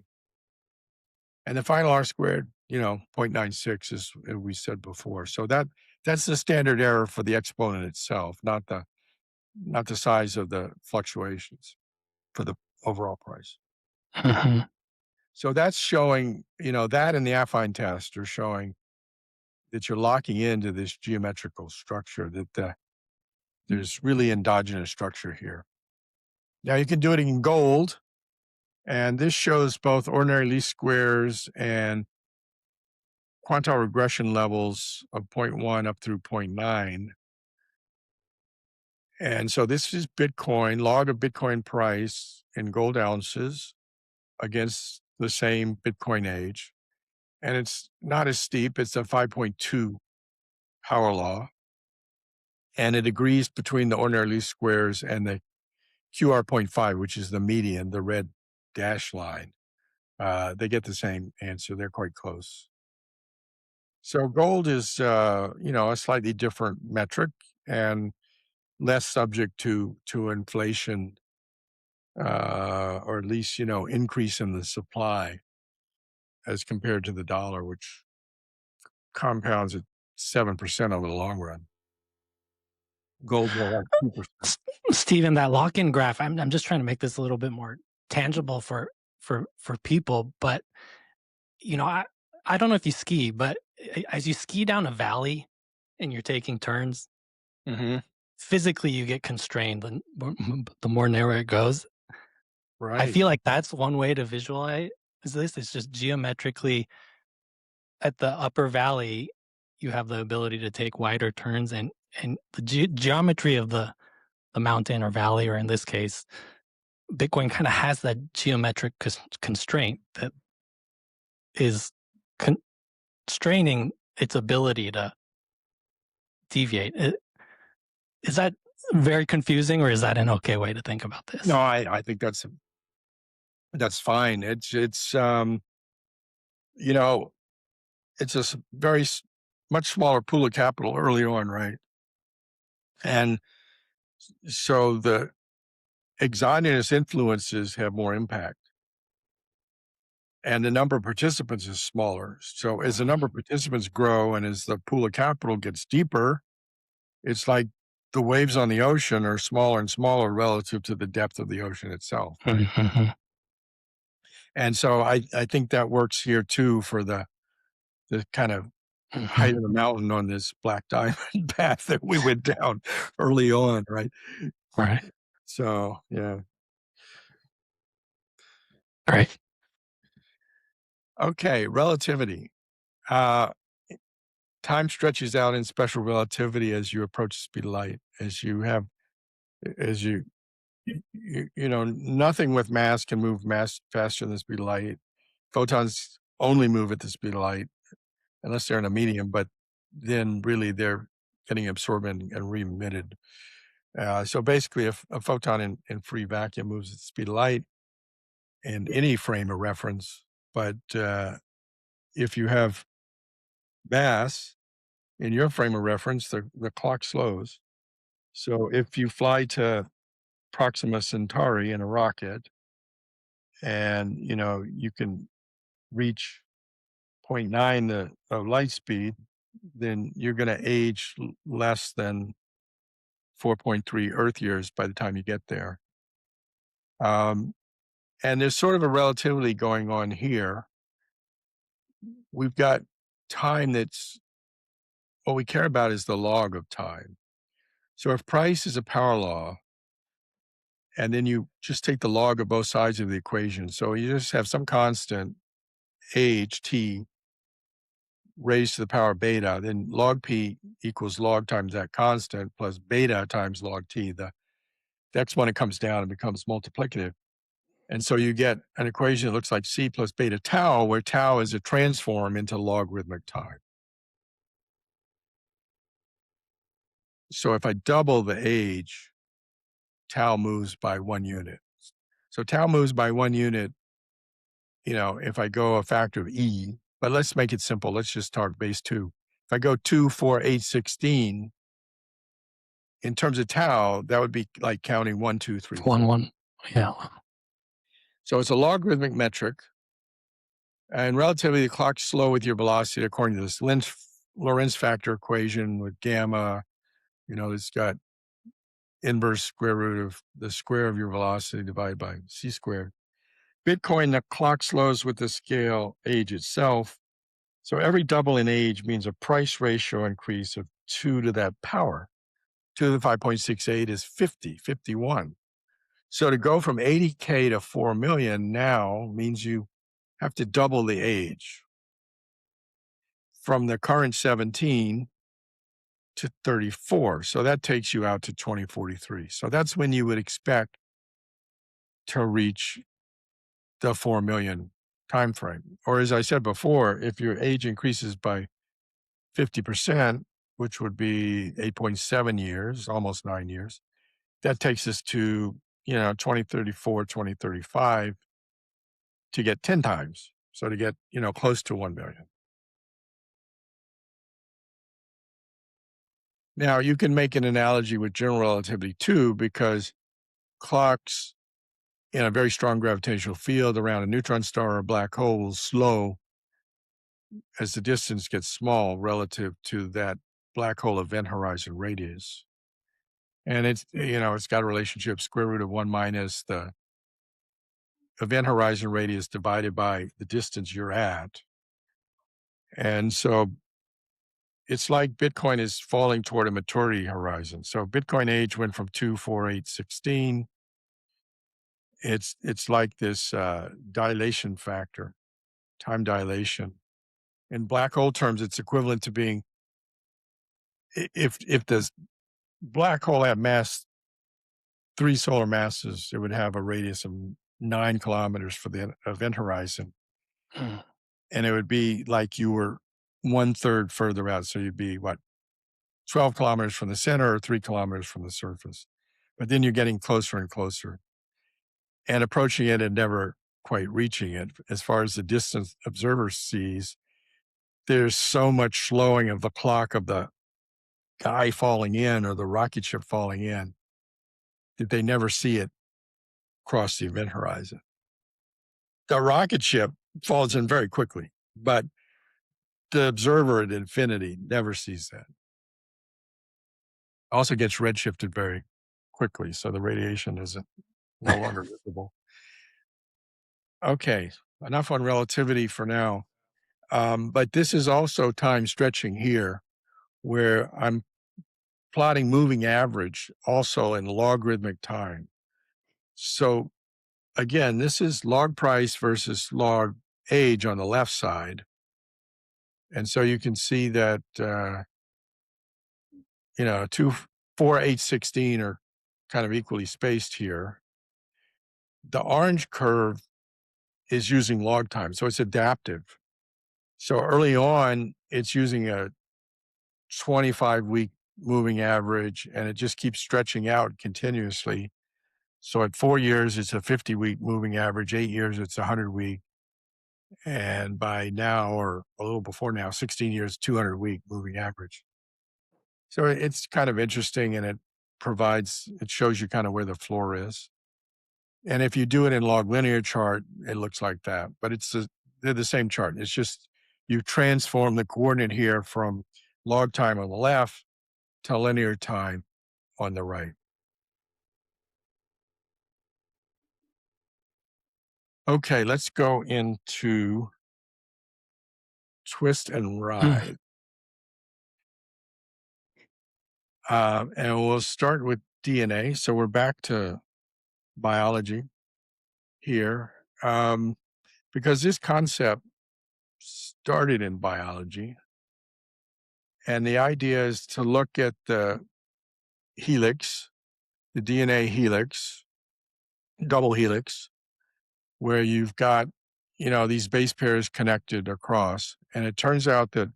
And the final R squared, 0.96 is we said before. So that's the standard error for the exponent itself, not the size of the fluctuations for the overall price. So that's showing, that and the affine test are showing that you're locking into this geometrical structure, that there's really endogenous structure here. Now you can do it in gold, and this shows both ordinary least squares and quantile regression levels of 0.1 up through 0.9. And so this is Bitcoin, log of Bitcoin price in gold ounces against the same Bitcoin age. And it's not as steep. It's a 5.2 power law. And it agrees between the ordinary least squares and the QR.5, which is the median, the red dash line. They get the same answer. They're quite close. So gold is, a slightly different metric and less subject to inflation, or at least, increase in the supply as compared to the dollar, which compounds at 7% over the long run. Gold more like 2%. Stephen, that lock-in graph, I'm just trying to make this a little bit more tangible for people, but I don't know if you ski, but as you ski down a valley and you're taking turns, Mm-hmm. physically you get constrained the more narrow it goes. Right. I feel like that's one way to visualize this. It's just geometrically at the upper valley, you have the ability to take wider turns, and the geometry of the mountain or valley, or in this case, Bitcoin kind of has that geometric constraint that is constraining its ability to deviate. Is that very confusing, or is that an okay way to think about this? No, I think that's fine. It's it's a very much smaller pool of capital early on, right? And so the exogenous influences have more impact, and the number of participants is smaller. So as the number of participants grow and as the pool of capital gets deeper, it's like the waves on the ocean are smaller and smaller relative to the depth of the ocean itself. Right? Mm-hmm. And so I think that works here too for the kind of height of the mountain on this black diamond path that we went down early on, right? Right. So, yeah. Right. Okay, relativity. Time stretches out in special relativity as you approach the speed of light, as you, nothing with mass can move mass faster than the speed of light. Photons only move at the speed of light unless they're in a medium, but then really they're getting absorbed and re-emitted. So basically, if a photon in free vacuum moves at the speed of light in any frame of reference, but if you have mass in your frame of reference, the clock slows. So if you fly to Proxima Centauri in a rocket and, you can reach 0.9 of light speed, then you're going to age less than 4.3 Earth years by the time you get there. And there's sort of a relativity going on here. We've got time what we care about is the log of time. So if price is a power law, and then you just take the log of both sides of the equation. So you just have some constant age, t, raised to the power of beta, then log p equals log times that constant plus beta times log t. The exponent comes down and becomes multiplicative. And so you get an equation that looks like c plus beta tau, where tau is a transform into logarithmic time. So if I double the age, tau moves by 1 unit. So tau moves by 1 unit, if I go a factor of e, but let's make it simple. Let's just talk base 2. If I go 2, 4, 8, 16, in terms of tau, that would be like counting 1, 2, 3, 4. 1, 1. Yeah. So it's a logarithmic metric. And relativity, the clock's slow with your velocity according to this Lorentz factor equation with gamma. It's got inverse square root of the square of your velocity divided by c squared. Bitcoin, the clock slows with the scale age itself. So every double in age means a price ratio increase of 2 to that power. 2 to the 5.68 is 50, 51. So to go from 80K to 4 million now means you have to double the age from the current 17 to 34. So that takes you out to 2043. So that's when you would expect to reach the 4 million time frame. Or as I said before, if your age increases by 50%, which would be 8.7 years, almost 9 years, that takes us to, 2034, 2035 to get 10 times. So to get, close to 1 million. Now you can make an analogy with general relativity too, because clocks in a very strong gravitational field around a neutron star or a black hole will slow as the distance gets small relative to that black hole event horizon radius. And it's got a relationship square root of 1 minus the event horizon radius divided by the distance you're at. And so it's like Bitcoin is falling toward a maturity horizon. So Bitcoin age went from 2, 4, 8, 16. It's like this dilation factor, time dilation. In black hole terms, it's equivalent to being if the black hole had mass 3 solar masses, it would have a radius of 9 kilometers for the event horizon. Hmm. And it would be like you were 1/3 further out. So you'd be 12 kilometers from the center or 3 kilometers from the surface. But then you're getting closer and closer and approaching it and never quite reaching it. As far as the distance observer sees, there's so much slowing of the clock of the guy falling in or the rocket ship falling in that they never see it cross the event horizon. The rocket ship falls in very quickly, but the observer at infinity never sees that. Also gets redshifted very quickly, so the radiation isn't no longer visible. Okay, enough on relativity for now. But this is also time stretching here, where I'm plotting moving average also in logarithmic time. So again, this is log price versus log age on the left side. And so you can see that, 2, 4, 8, 16 are kind of equally spaced here. The orange curve is using log time, so it's adaptive. So early on, it's using a 25-week moving average, and it just keeps stretching out continuously. So at 4 years, it's a 50-week moving average. 8 years, it's a 100-week. And by now, or a little before now, 16 years, 200-week moving average. So it's kind of interesting, and it shows you kind of where the floor is. And if you do it in log linear chart, it looks like that. But they're the same chart. It's just you transform the coordinate here from log time on the left to linear time on the right. Okay, let's go into twist and ride. And we'll start with DNA. So we're back to biology here, because this concept started in biology. And the idea is to look at the helix, the DNA helix, double helix, where you've got, these base pairs connected across. And it turns out that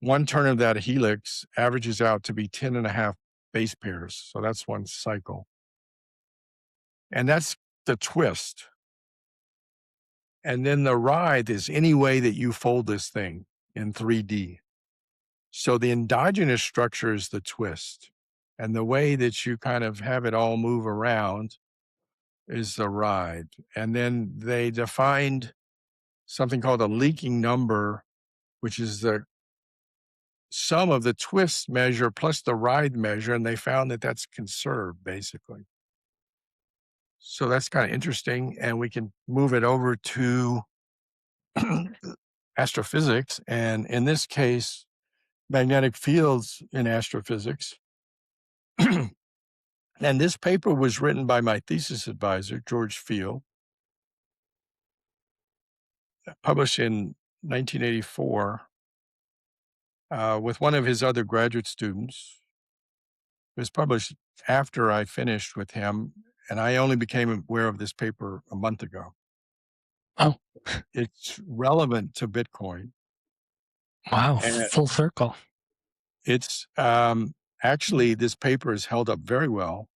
one turn of that helix averages out to be 10 and a half base pairs. So that's one cycle. And that's the twist. And then the ride is any way that you fold this thing in 3D. So the endogenous structure is the twist. And the way that you kind of have it all move around is the ride. And then they defined something called a leaking number, which is the sum of the twist measure plus the ride measure. And they found that that's conserved, basically. So that's kind of interesting. And we can move it over to astrophysics, and in this case, magnetic fields in astrophysics. And this paper was written by my thesis advisor, George Field, published in 1984 with one of his other graduate students. It was published after I finished with him, and I only became aware of this paper a month ago. Oh, It's relevant to Bitcoin. wow. And Full circle. it's actually, this paper is held up very well.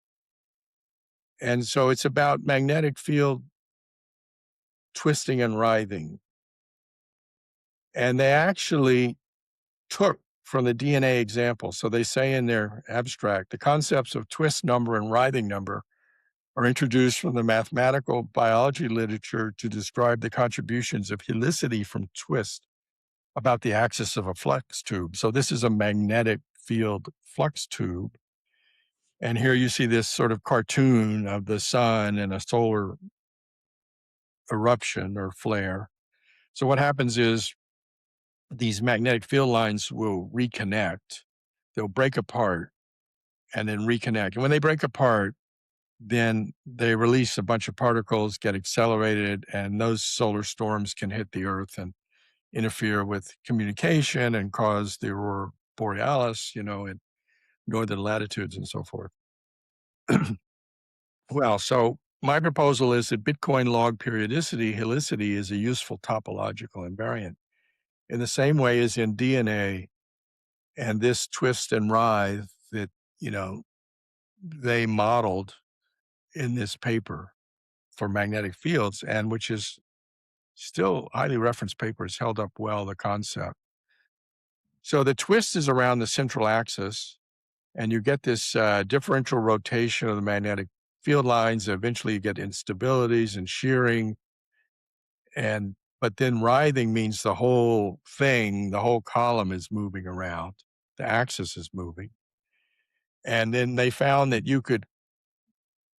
And so it's about magnetic field twisting and writhing. And they actually took from the DNA example. So they say in their abstract, the concepts of twist number and writhing number are introduced from the mathematical biology literature to describe the contributions of helicity from twist about the axis of a flux tube. So this is a magnetic field flux tube. And here you see this sort of cartoon of the sun and a solar eruption or flare. So what happens is these magnetic field lines will reconnect. They'll break apart and then reconnect. And when they break apart, then they release a bunch of particles, get accelerated, and those solar storms can hit the Earth and interfere with communication and cause the aurora borealis, in northern latitudes and so forth. Well, so my proposal is that Bitcoin log periodicity, helicity, is a useful topological invariant in the same way as in DNA, and this twist and writhe that, they modeled in this paper for magnetic fields, and which is still highly referenced paper, has held up well, the concept. So the twist is around the central axis, and you get this differential rotation of the magnetic field lines. Eventually you get instabilities and shearing, but then writhing means the whole thing, the whole column is moving around. The axis is moving. And then they found that you could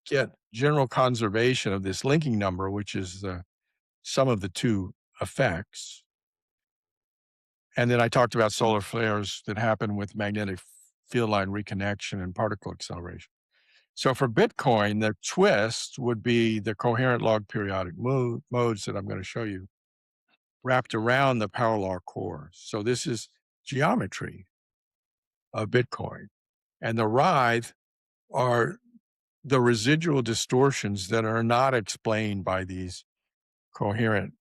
get general conservation of this linking number, which is the sum of the two effects. And then I talked about solar flares that happen with magnetic field line reconnection and particle acceleration. So for Bitcoin, the twist would be the coherent log periodic modes that I'm going to show you wrapped around the power law core. So this is geometry of Bitcoin. And the writhe are the residual distortions that are not explained by these coherent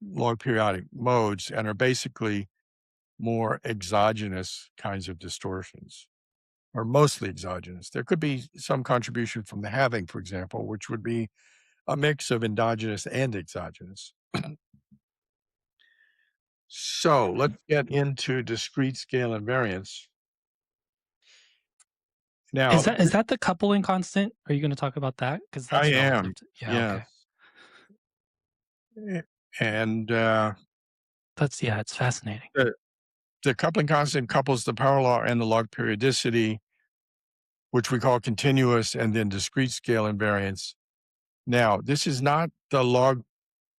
log periodic modes and are basically more exogenous kinds of distortions, or mostly exogenous. There could be some contribution from the halving, for example, which would be a mix of endogenous and exogenous. So let's get into discrete scale invariance. Now, Is that the coupling constant? Are you going to talk about that? Because that's I relative. am, Yeah. yes. And It's fascinating. the coupling constant couples the power law and the log periodicity, which we call continuous, and then discrete scale invariance. Now, this is not the log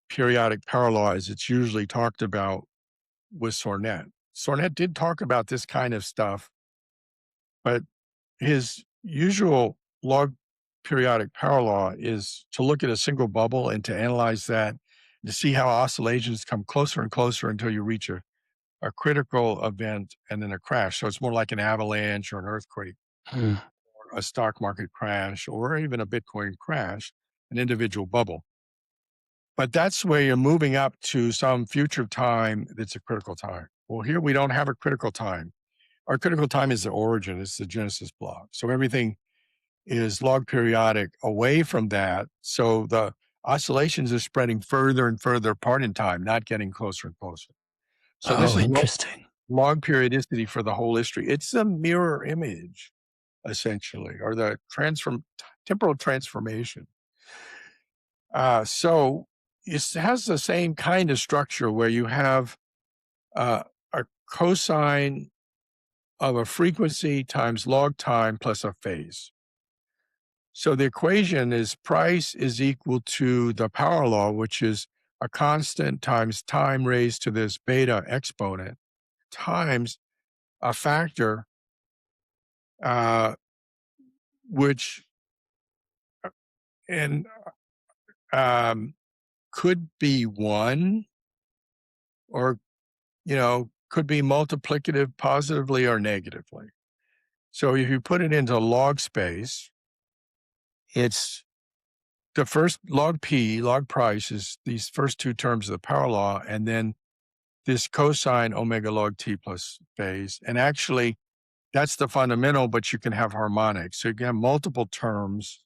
periodic power law as it's usually talked about with Sornet. Sornet did talk about this kind of stuff, but his usual log periodic power law is to look at a single bubble and to analyze that, to see how oscillations come closer and closer until you reach a critical event and then a crash. So it's more like an avalanche or an earthquake, Hmm. or a stock market crash, or even a Bitcoin crash, an individual bubble. But that's where you're moving up to some future time that's a critical time. Well, here we don't have a critical time. Our critical time is the origin, it's the genesis block. So everything is log periodic away from that. So the oscillations are spreading further and further apart in time, not getting closer and closer. So this is Interesting. log periodicity for the whole history. It's a mirror image, essentially, or the temporal transformation. So it has the same kind of structure where you have a cosine of a frequency times log time plus a phase. So the equation is price is equal to the power law, which is a constant times time raised to this beta exponent times a factor uh, which and um, could be one or could be multiplicative positively or negatively. So if you put it into log space, it's the first log p, log price is these first two terms of the power law, and then this cosine omega log t plus phase. And actually, that's the fundamental, but you can have harmonics. So you can have multiple terms,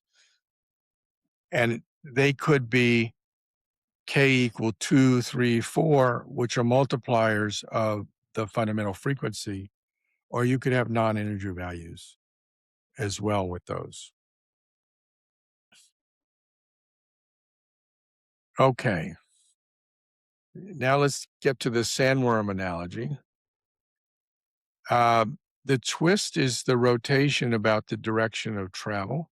and they could be k equal 2, 3, 4, which are multipliers of the fundamental frequency, or you could have non-integer values as well with those. Okay. Now let's get to the sandworm analogy. The twist is the rotation about the direction of travel.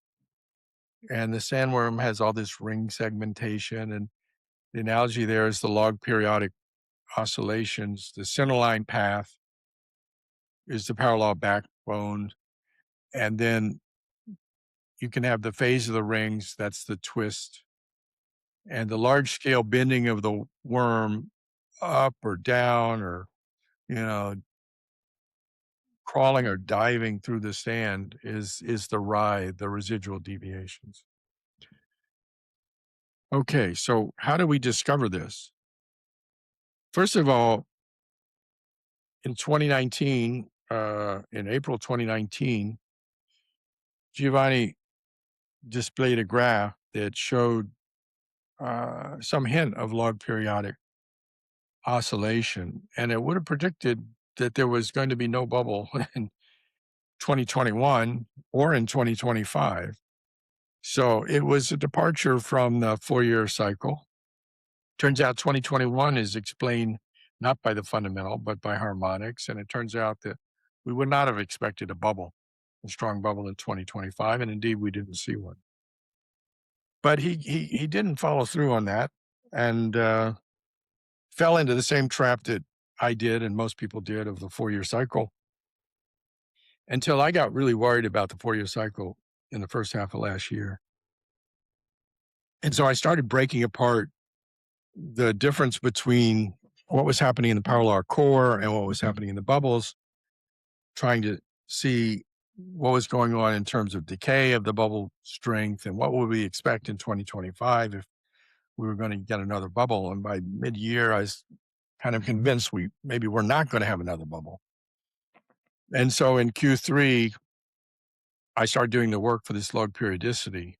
And the sandworm has all this ring segmentation. And the analogy there is the log periodic oscillations. The centerline path is the power law backbone. And then you can have the phase of the rings, that's the twist. And the large scale bending of the worm up or down or, crawling or diving through the sand is the ride, the residual deviations. Okay, so how do we discover this? First of all, in 2019, in April 2019, Giovanni displayed a graph that showed some hint of log periodic oscillation, and it would have predicted that there was going to be no bubble in 2021 or in 2025. So it was a departure from the Fourier cycle. Turns out 2021 is explained not by the fundamental, but by harmonics. And it turns out that we would not have expected a strong bubble in 2025. And indeed, we didn't see one. But he didn't follow through on that and fell into the same trap that I did and most people did of the Fourier cycle until I got really worried about the Fourier cycle in the first half of last year. And so I started breaking apart the difference between what was happening in the power law core and what was happening in the bubbles, trying to see what was going on in terms of decay of the bubble strength and what would we expect in 2025 if we were going to get another bubble. And by mid-year, I was kind of convinced we're not going to have another bubble. And so in Q3, I started doing the work for this log periodicity.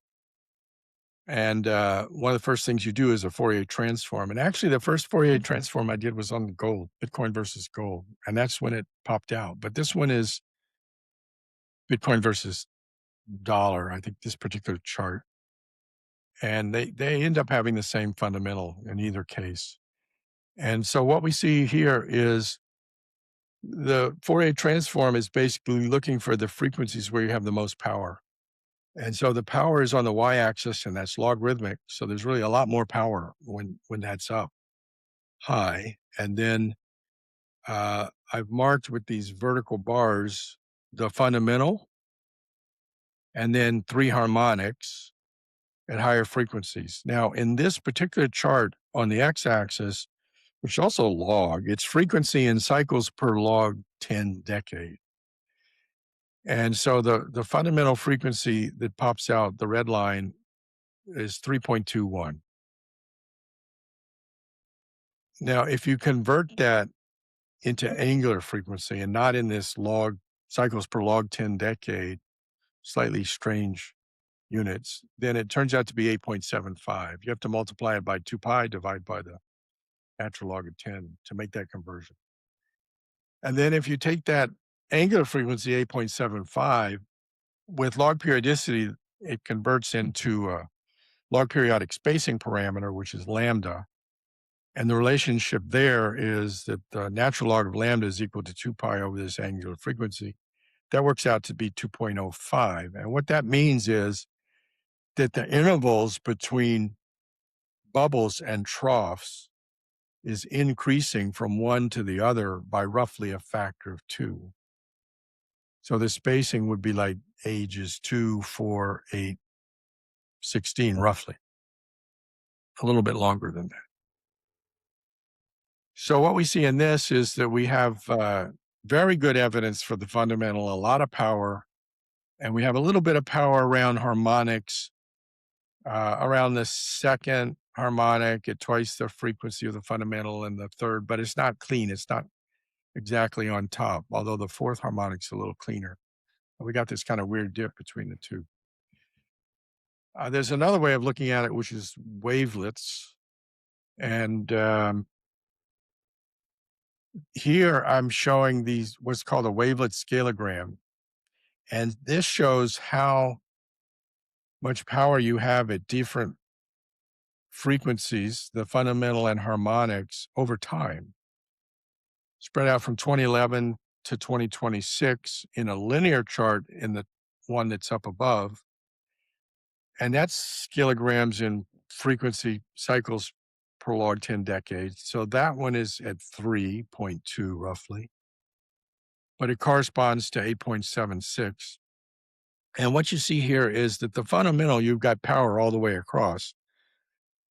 And one of the first things you do is a Fourier transform. And actually, the first Fourier transform I did was on gold, Bitcoin versus gold. And that's when it popped out. But this one is Bitcoin versus dollar, I think this particular chart. And they end up having the same fundamental in either case. And so what we see here is the Fourier transform is basically looking for the frequencies where you have the most power. And so the power is on the y-axis, and that's logarithmic. So there's really a lot more power when that's up high. And then I've marked with these vertical bars the fundamental, and then 3 harmonics at higher frequencies. Now, in this particular chart on the x-axis, which is also log, it's frequency in cycles per log 10 decade. And so the fundamental frequency that pops out, the red line, is 3.21. Now, if you convert that into angular frequency and not in this log cycles per log 10 decade, slightly strange units, then it turns out to be 8.75. You have to multiply it by 2 pi, divide by the natural log of 10 to make that conversion. And then if you take that angular frequency, 8.75, with log periodicity, it converts into a log periodic spacing parameter, which is lambda. And the relationship there is that the natural log of lambda is equal to 2 pi over this angular frequency. That works out to be 2.05. And what that means is that the intervals between bubbles and troughs is increasing from one to the other by roughly a factor of 2. So the spacing would be like ages 2, 4, 8, 16, roughly. A little bit longer than that. So what we see in this is that we have very good evidence for the fundamental, a lot of power, and we have a little bit of power around harmonics. Around the second harmonic at twice the frequency of the fundamental, and the third, but it's not clean. It's not exactly on top, although the fourth harmonic's a little cleaner. We got this kind of weird dip between the two. There's another way of looking at it, which is wavelets. And here I'm showing these, what's called a wavelet scalegram. And this shows how much power you have at different frequencies, the fundamental and harmonics, over time, spread out from 2011 to 2026 in a linear chart in the one that's up above. And that's kilograms in frequency cycles per log 10 decades. So that one is at 3.2 roughly, but it corresponds to 8.76. And what you see here is that the fundamental, you've got power all the way across,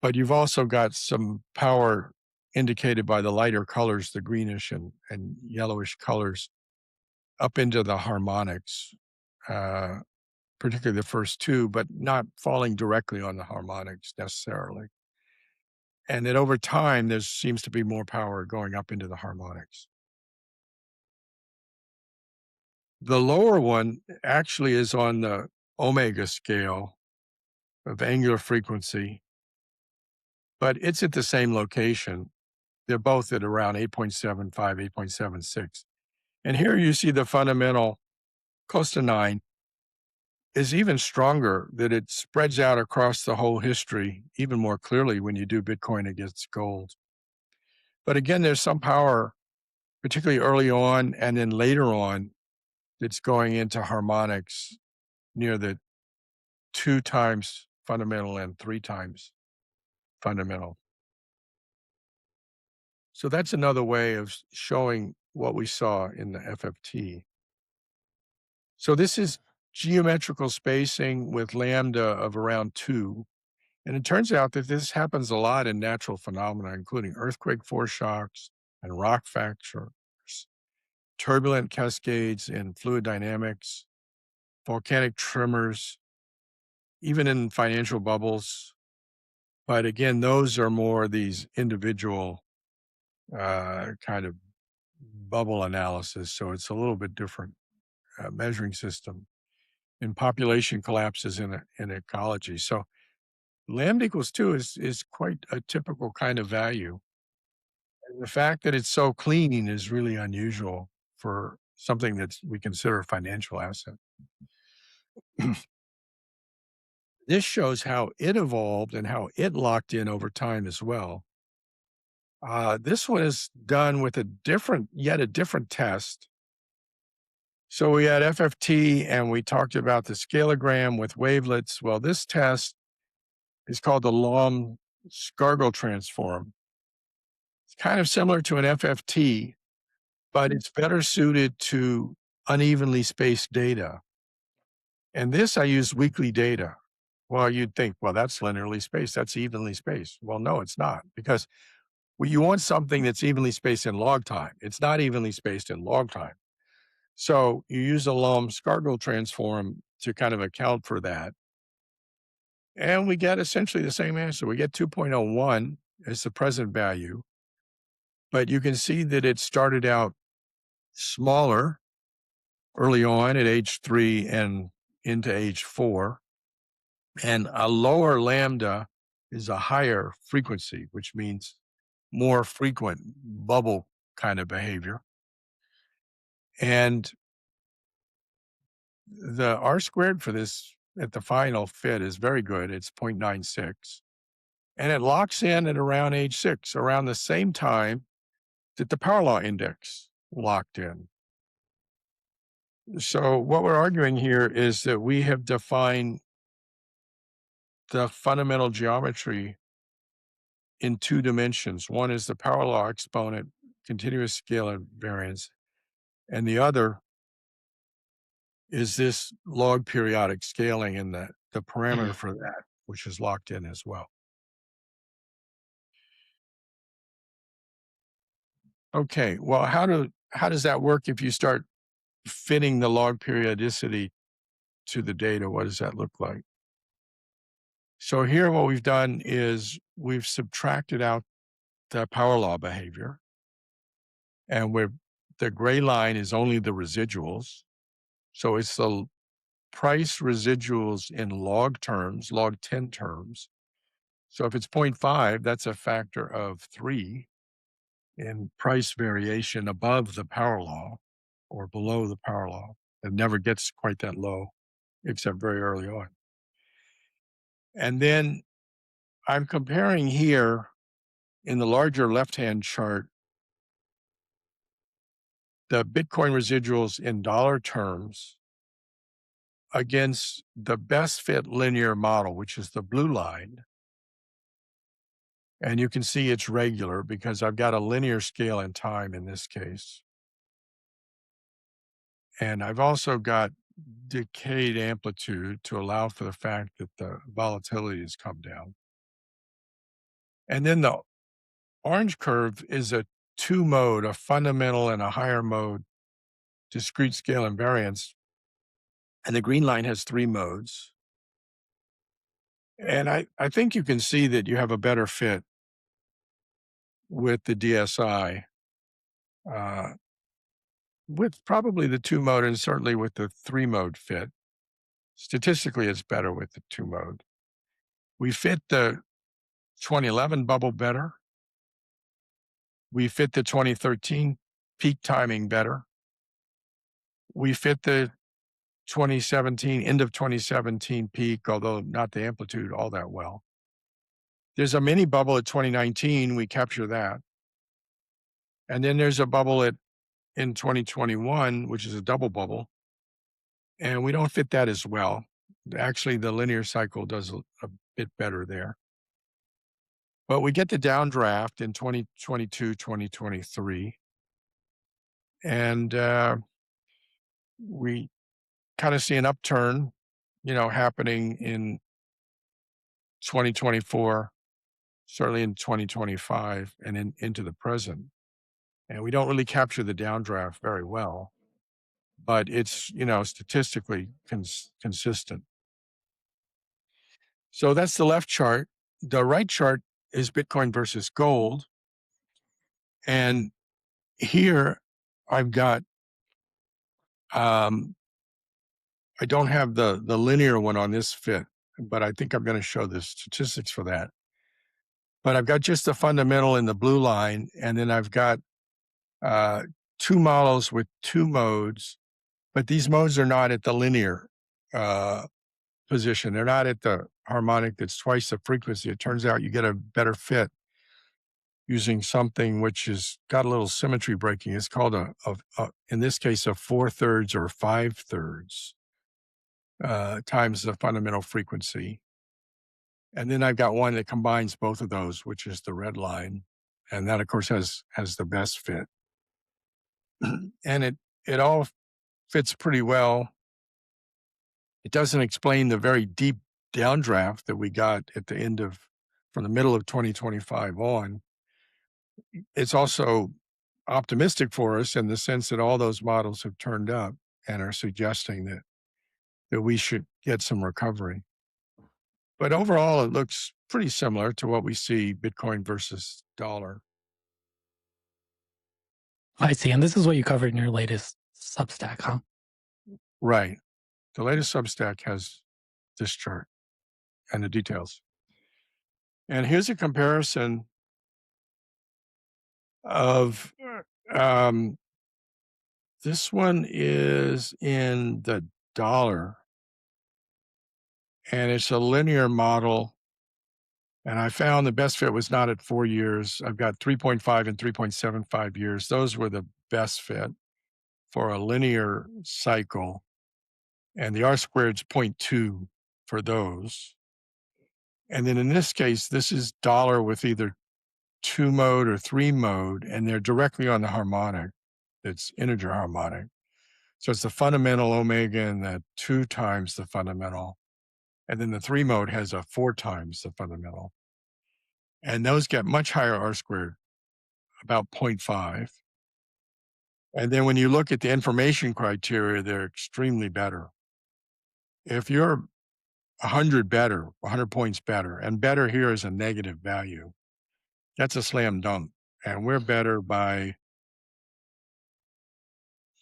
but you've also got some power indicated by the lighter colors, the greenish and yellowish colors, up into the harmonics, particularly the first two, but not falling directly on the harmonics necessarily. And that over time, there seems to be more power going up into the harmonics. The lower one actually is on the omega scale of angular frequency, but it's at the same location. They're both at around 8.75, 8.76. And here you see the fundamental close to 9 is even stronger, that it spreads out across the whole history even more clearly when you do Bitcoin against gold. But again, there's some power, particularly early on and then later on, that's going into harmonics near the 2 times fundamental and 3 times fundamental. So that's another way of showing what we saw in the FFT. So this is geometrical spacing with lambda of around 2. And it turns out that this happens a lot in natural phenomena, including earthquake foreshocks and rock fractures, turbulent cascades in fluid dynamics, volcanic tremors, even in financial bubbles. But again, those are more these individual kind of bubble analysis. So it's a little bit different measuring system in population collapses in ecology. So lambda equals 2 is quite a typical kind of value. And the fact that it's so clean is really unusual for something that we consider a financial asset. This shows how it evolved and how it locked in over time as well. This one is done with yet a different test. So we had FFT and we talked about the scalegram with wavelets. Well, this test is called the Lom-Scargill transform. It's kind of similar to an FFT, but it's better suited to unevenly spaced data. And this, I use weekly data. Well, you'd think, well, that's linearly spaced. That's evenly spaced. Well, no, it's not, because you want something that's evenly spaced in log time. It's not evenly spaced in log time. So you use a Lom-Scargill transform to kind of account for that. And we get essentially the same answer. We get 2.01 as the present value, but you can see that it started out smaller early on at age 3 and into age 4. And a lower lambda is a higher frequency, which means more frequent bubble kind of behavior. And the R squared for this at the final fit is very good. It's 0.96. And it locks in at around age 6, around the same time that the power law index locked in. So what we're arguing here is that we have defined the fundamental geometry in two dimensions. One is the power law exponent, continuous scale invariance, and the other is this log periodic scaling, and the parameter for that, which is locked in as well. Okay, well, how does that work if you start fitting the log periodicity to the data? What does that look like? So here what we've done is we've subtracted out the power law behavior, and the gray line is only the residuals. So it's the price residuals in log terms, log 10 terms. So if it's 0.5, that's a factor of 3 in price variation above the power law or below the power law. It never gets quite that low, except very early on. And then I'm comparing here in the larger left-hand chart the Bitcoin residuals in dollar terms against the best fit linear model, which is the blue line. And you can see it's regular because I've got a linear scale in time in this case. And I've also got decayed amplitude to allow for the fact that the volatility has come down. And then the orange curve is a two mode, a fundamental and a higher mode discrete scale invariance. And the green line has three modes. And I think you can see that you have a better fit with the DSI, with probably the two mode and certainly with the three mode fit. Statistically, it's better with the two mode. We fit the 2011 bubble better. We fit the 2013 peak timing better. We fit the 2017, end of 2017 peak, although not the amplitude all that well. There's a mini bubble at 2019. We capture that. And then there's a bubble in 2021, which is a double bubble. And we don't fit that as well. Actually, the linear cycle does a bit better there. But we get the downdraft in 2022, 2023. And we kind of see an upturn, happening in 2024, certainly in 2025 and into the present. And we don't really capture the downdraft very well, but it's, statistically consistent. So that's the left chart. The right chart is Bitcoin versus gold. And here I've got, I don't have the linear one on this fit, but I think I'm going to show the statistics for that. But I've got just the fundamental in the blue line, and then I've got two models with two modes, but these modes are not at the linear position. They're not at the harmonic that's twice the frequency. It turns out you get a better fit using something which has got a little symmetry breaking. It's called in this case, a 4/3 or 5/3 times the fundamental frequency. And then I've got one that combines both of those, which is the red line. And that, of course, has the best fit. And it all fits pretty well. It doesn't explain the very deep downdraft that we got at the end from the middle of 2025 on. It's also optimistic for us in the sense that all those models have turned up and are suggesting that we should get some recovery. But overall, it looks pretty similar to what we see Bitcoin versus dollar. I see. And this is what you covered in your latest Substack, huh? Right. The latest Substack has this chart and the details. And here's a comparison of this one is in the dollar, and it's a linear model. And I found the best fit was not at 4 years. I've got 3.5 and 3.75 years. Those were the best fit for a linear cycle. And the R-squared's 0.2 for those. And then in this case, this is dollar with either 2 mode or 3 mode, and they're directly on the harmonic. It's integer harmonic. So it's the fundamental omega and the 2 times the fundamental. And then the 3 mode has a 4 times the fundamental. And those get much higher R squared, about 0.5. And then when you look at the information criteria, they're extremely better. If you're 100 better, 100 points better, and better here is a negative value, that's a slam dunk. And we're better by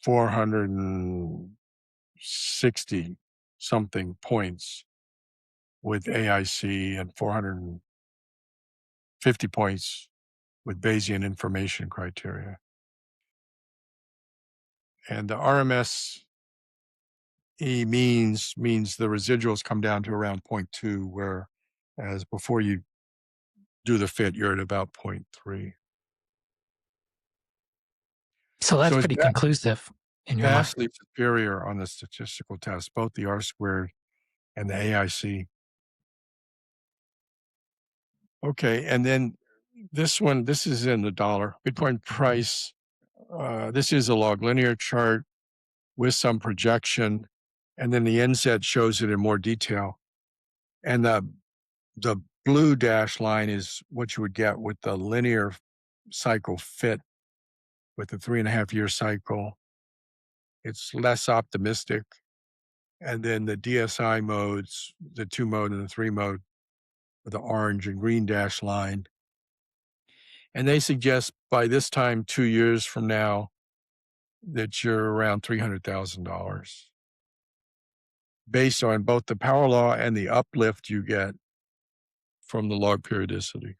460 something points with AIC and 450 points with Bayesian information criteria. And the RMS means the residuals come down to around 0.2, whereas before you do the fit, you're at about 0.3. So that's So it's pretty conclusive in your mind. vastly superior on the statistical test, both the R squared and the AIC. Okay, and then this is in the dollar. Bitcoin price, this is a log linear chart with some projection, and then the NSET shows it in more detail. And the blue dash line is what you would get with the linear cycle fit with the 3.5-year cycle. It's less optimistic. And then the DSI modes, the 2 mode and the 3 mode, with the orange and green dash line. And they suggest by this time, 2 years from now, that you're around $300,000 based on both the power law and the uplift you get from the log periodicity,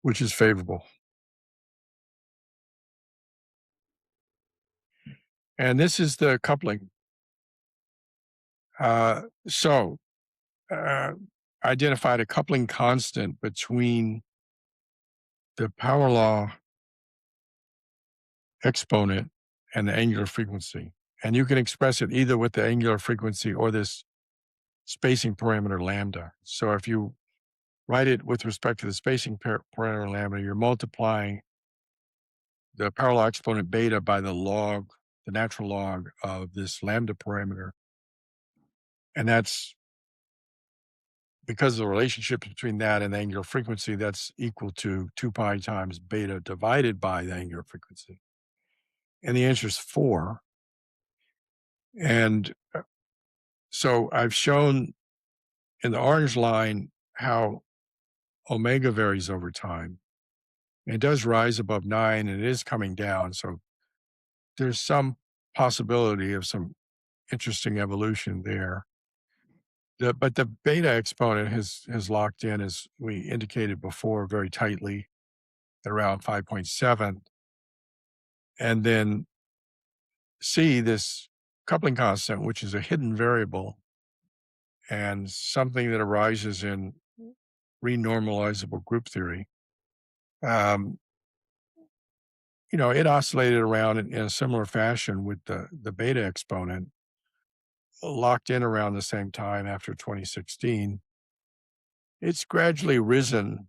which is favorable. And this is the coupling. So identified a coupling constant between the power law exponent and the angular frequency. And you can express it either with the angular frequency or this spacing parameter lambda. So if you write it with respect to the spacing parameter lambda, you're multiplying the power law exponent beta by the log, the natural log of this lambda parameter. And that's because of the relationship between that and the angular frequency, that's equal to 2 pi times beta divided by the angular frequency. And the answer is 4. And so I've shown in the orange line how omega varies over time. It does rise above 9 and it is coming down. So there's some possibility of some interesting evolution there. But the beta exponent has locked in, as we indicated before, very tightly at around 5.7. And then C, this coupling constant, which is a hidden variable and something that arises in renormalizable group theory. It oscillated around in a similar fashion with the beta exponent, locked in around the same time after 2016. It's gradually risen,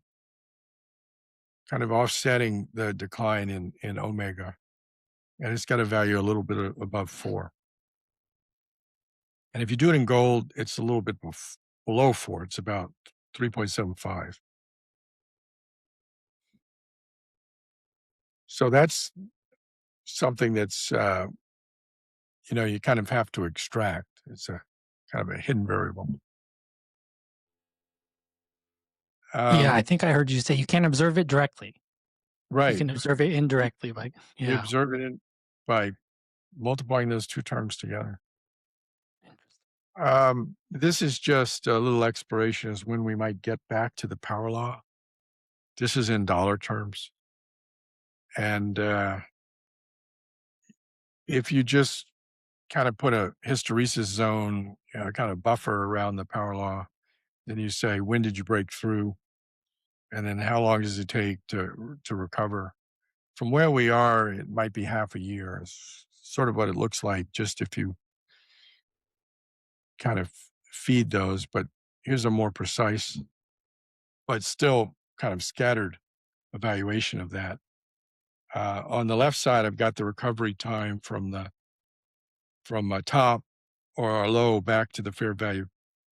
kind of offsetting the decline in omega. And it's got a value a little bit above 4. And if you do it in gold, it's a little bit below 4. It's about 3.75. So that's something that's, you kind of have to extract. It's a kind of a hidden variable. Yeah, I think I heard you say you can't observe it directly. You Right. can observe it indirectly, like, You yeah. observe it by multiplying those 2 terms together. This is just a little exploration as when we might get back to the power law. This is in dollar terms. And if you just kind of put a hysteresis zone, kind of buffer around the power law, then you say, when did you break through? And then how long does it take to recover? From where we are, it might be half a year. It's sort of what it looks like, just if you kind of feed those. But here's a more precise, but still kind of scattered evaluation of that. On the left side, I've got the recovery time from a top or a low back to the fair value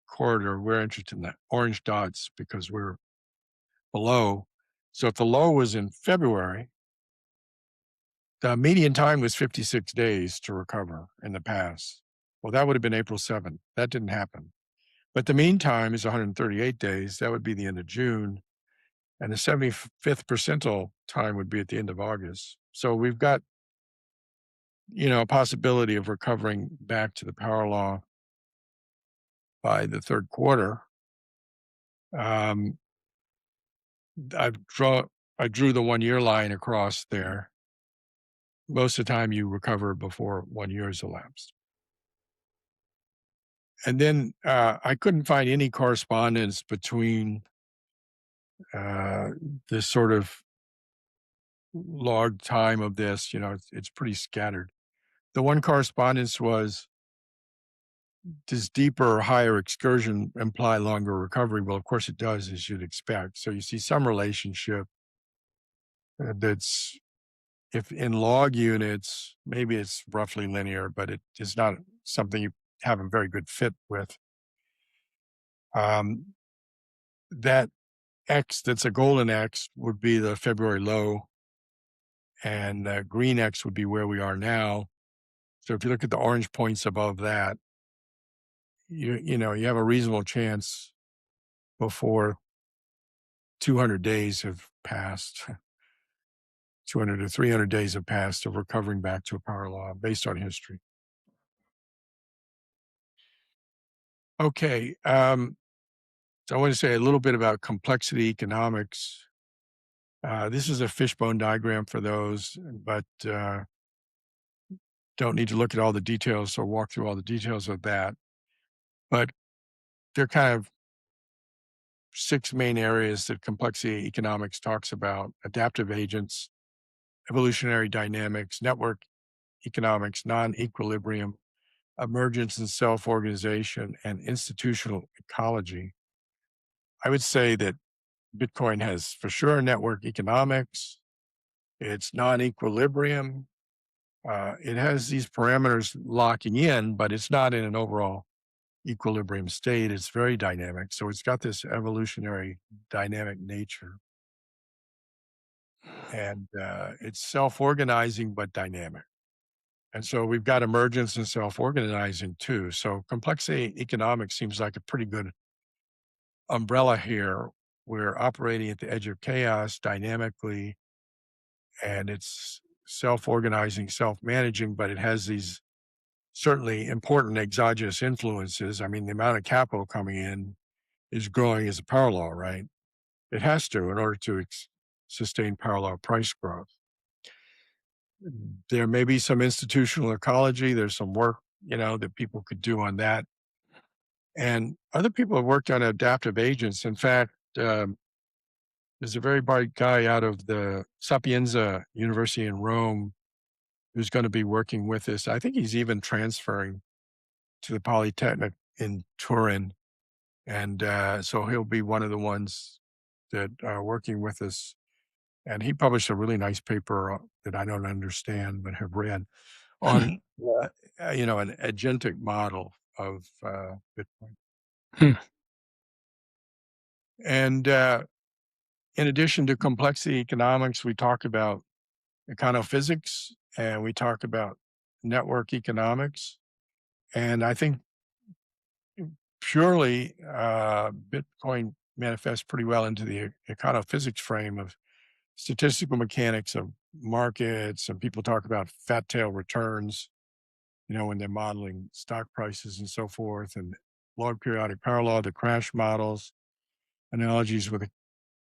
corridor. We're interested in the orange dots because we're below. So if the low was in February, the median time was 56 days to recover in the past. Well, that would have been April 7th. That didn't happen. But the mean time is 138 days. That would be the end of June. And the 75th percentile time would be at the end of August. So we've got, a possibility of recovering back to the power law by the third quarter. Um, I've draw I drew the 1 year line across there. Most of the time you recover before 1 year has elapsed. And then I couldn't find any correspondence between uh, this sort of log time of this. It's pretty scattered. The one correspondence was, does deeper or higher excursion imply longer recovery? Well, of course it does, as you'd expect. So you see some relationship that's, if in log units, maybe it's roughly linear, but it is not something you have a very good fit with. Um, that X that's a golden X would be the February low, and green X would be where we are now. So if you look at the orange points above that, you have a reasonable chance before 200 days have passed, 200 to 300 days have passed of recovering back to a power law based on history. Okay. So I want to say a little bit about complexity economics. This is a fishbone diagram for those, but don't need to look at all the details or walk through all the details of that. But there are kind of 6 main areas that complexity economics talks about: adaptive agents, evolutionary dynamics, network economics, non-equilibrium, emergence and self-organization, and institutional ecology. I would say that Bitcoin has for sure network economics. It's non-equilibrium. It has these parameters locking in, but it's not in an overall equilibrium state. It's very dynamic. So it's got this evolutionary dynamic nature. And it's self-organizing, but dynamic. And so we've got emergence and self-organizing too. So complexity economics seems like a pretty good umbrella here. We're operating at the edge of chaos dynamically, and it's self-organizing, self-managing, but it has these certainly important exogenous influences. I mean, the amount of capital coming in is growing as a power law, right? It has to in order to sustain power law price growth. There may be some institutional ecology. There's some work, that people could do on that. And other people have worked on adaptive agents. In fact, there's a very bright guy out of the Sapienza University in Rome who's going to be working with this. I think he's even transferring to the Polytechnic in Turin. And so he'll be one of the ones that are working with us. And he published a really nice paper that I don't understand but have read on, an agentic model of Bitcoin. Hmm. And in addition to complexity economics, we talk about econophysics and we talk about network economics. And I think purely Bitcoin manifests pretty well into the econophysics frame of statistical mechanics of markets. And people talk about fat tail returns, when they're modeling stock prices and so forth, and log periodic power law, the crash models, analogies with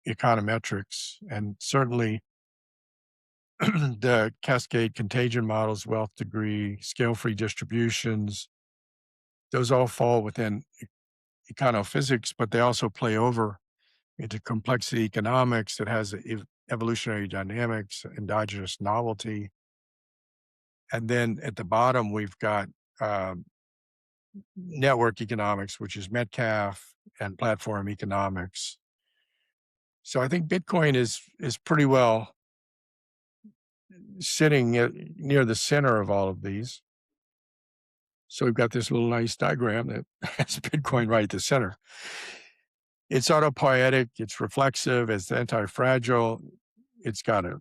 econometrics, and certainly the cascade contagion models, wealth degree, scale-free distributions. Those all fall within econophysics, but they also play over into complexity economics that has evolutionary dynamics, endogenous novelty. And then at the bottom, we've got network economics, which is Metcalfe, and platform economics. So I think Bitcoin is pretty well sitting near the center of all of these. So we've got this little nice diagram that has Bitcoin right at the center. It's autopoietic, it's reflexive, it's anti-fragile, it's got a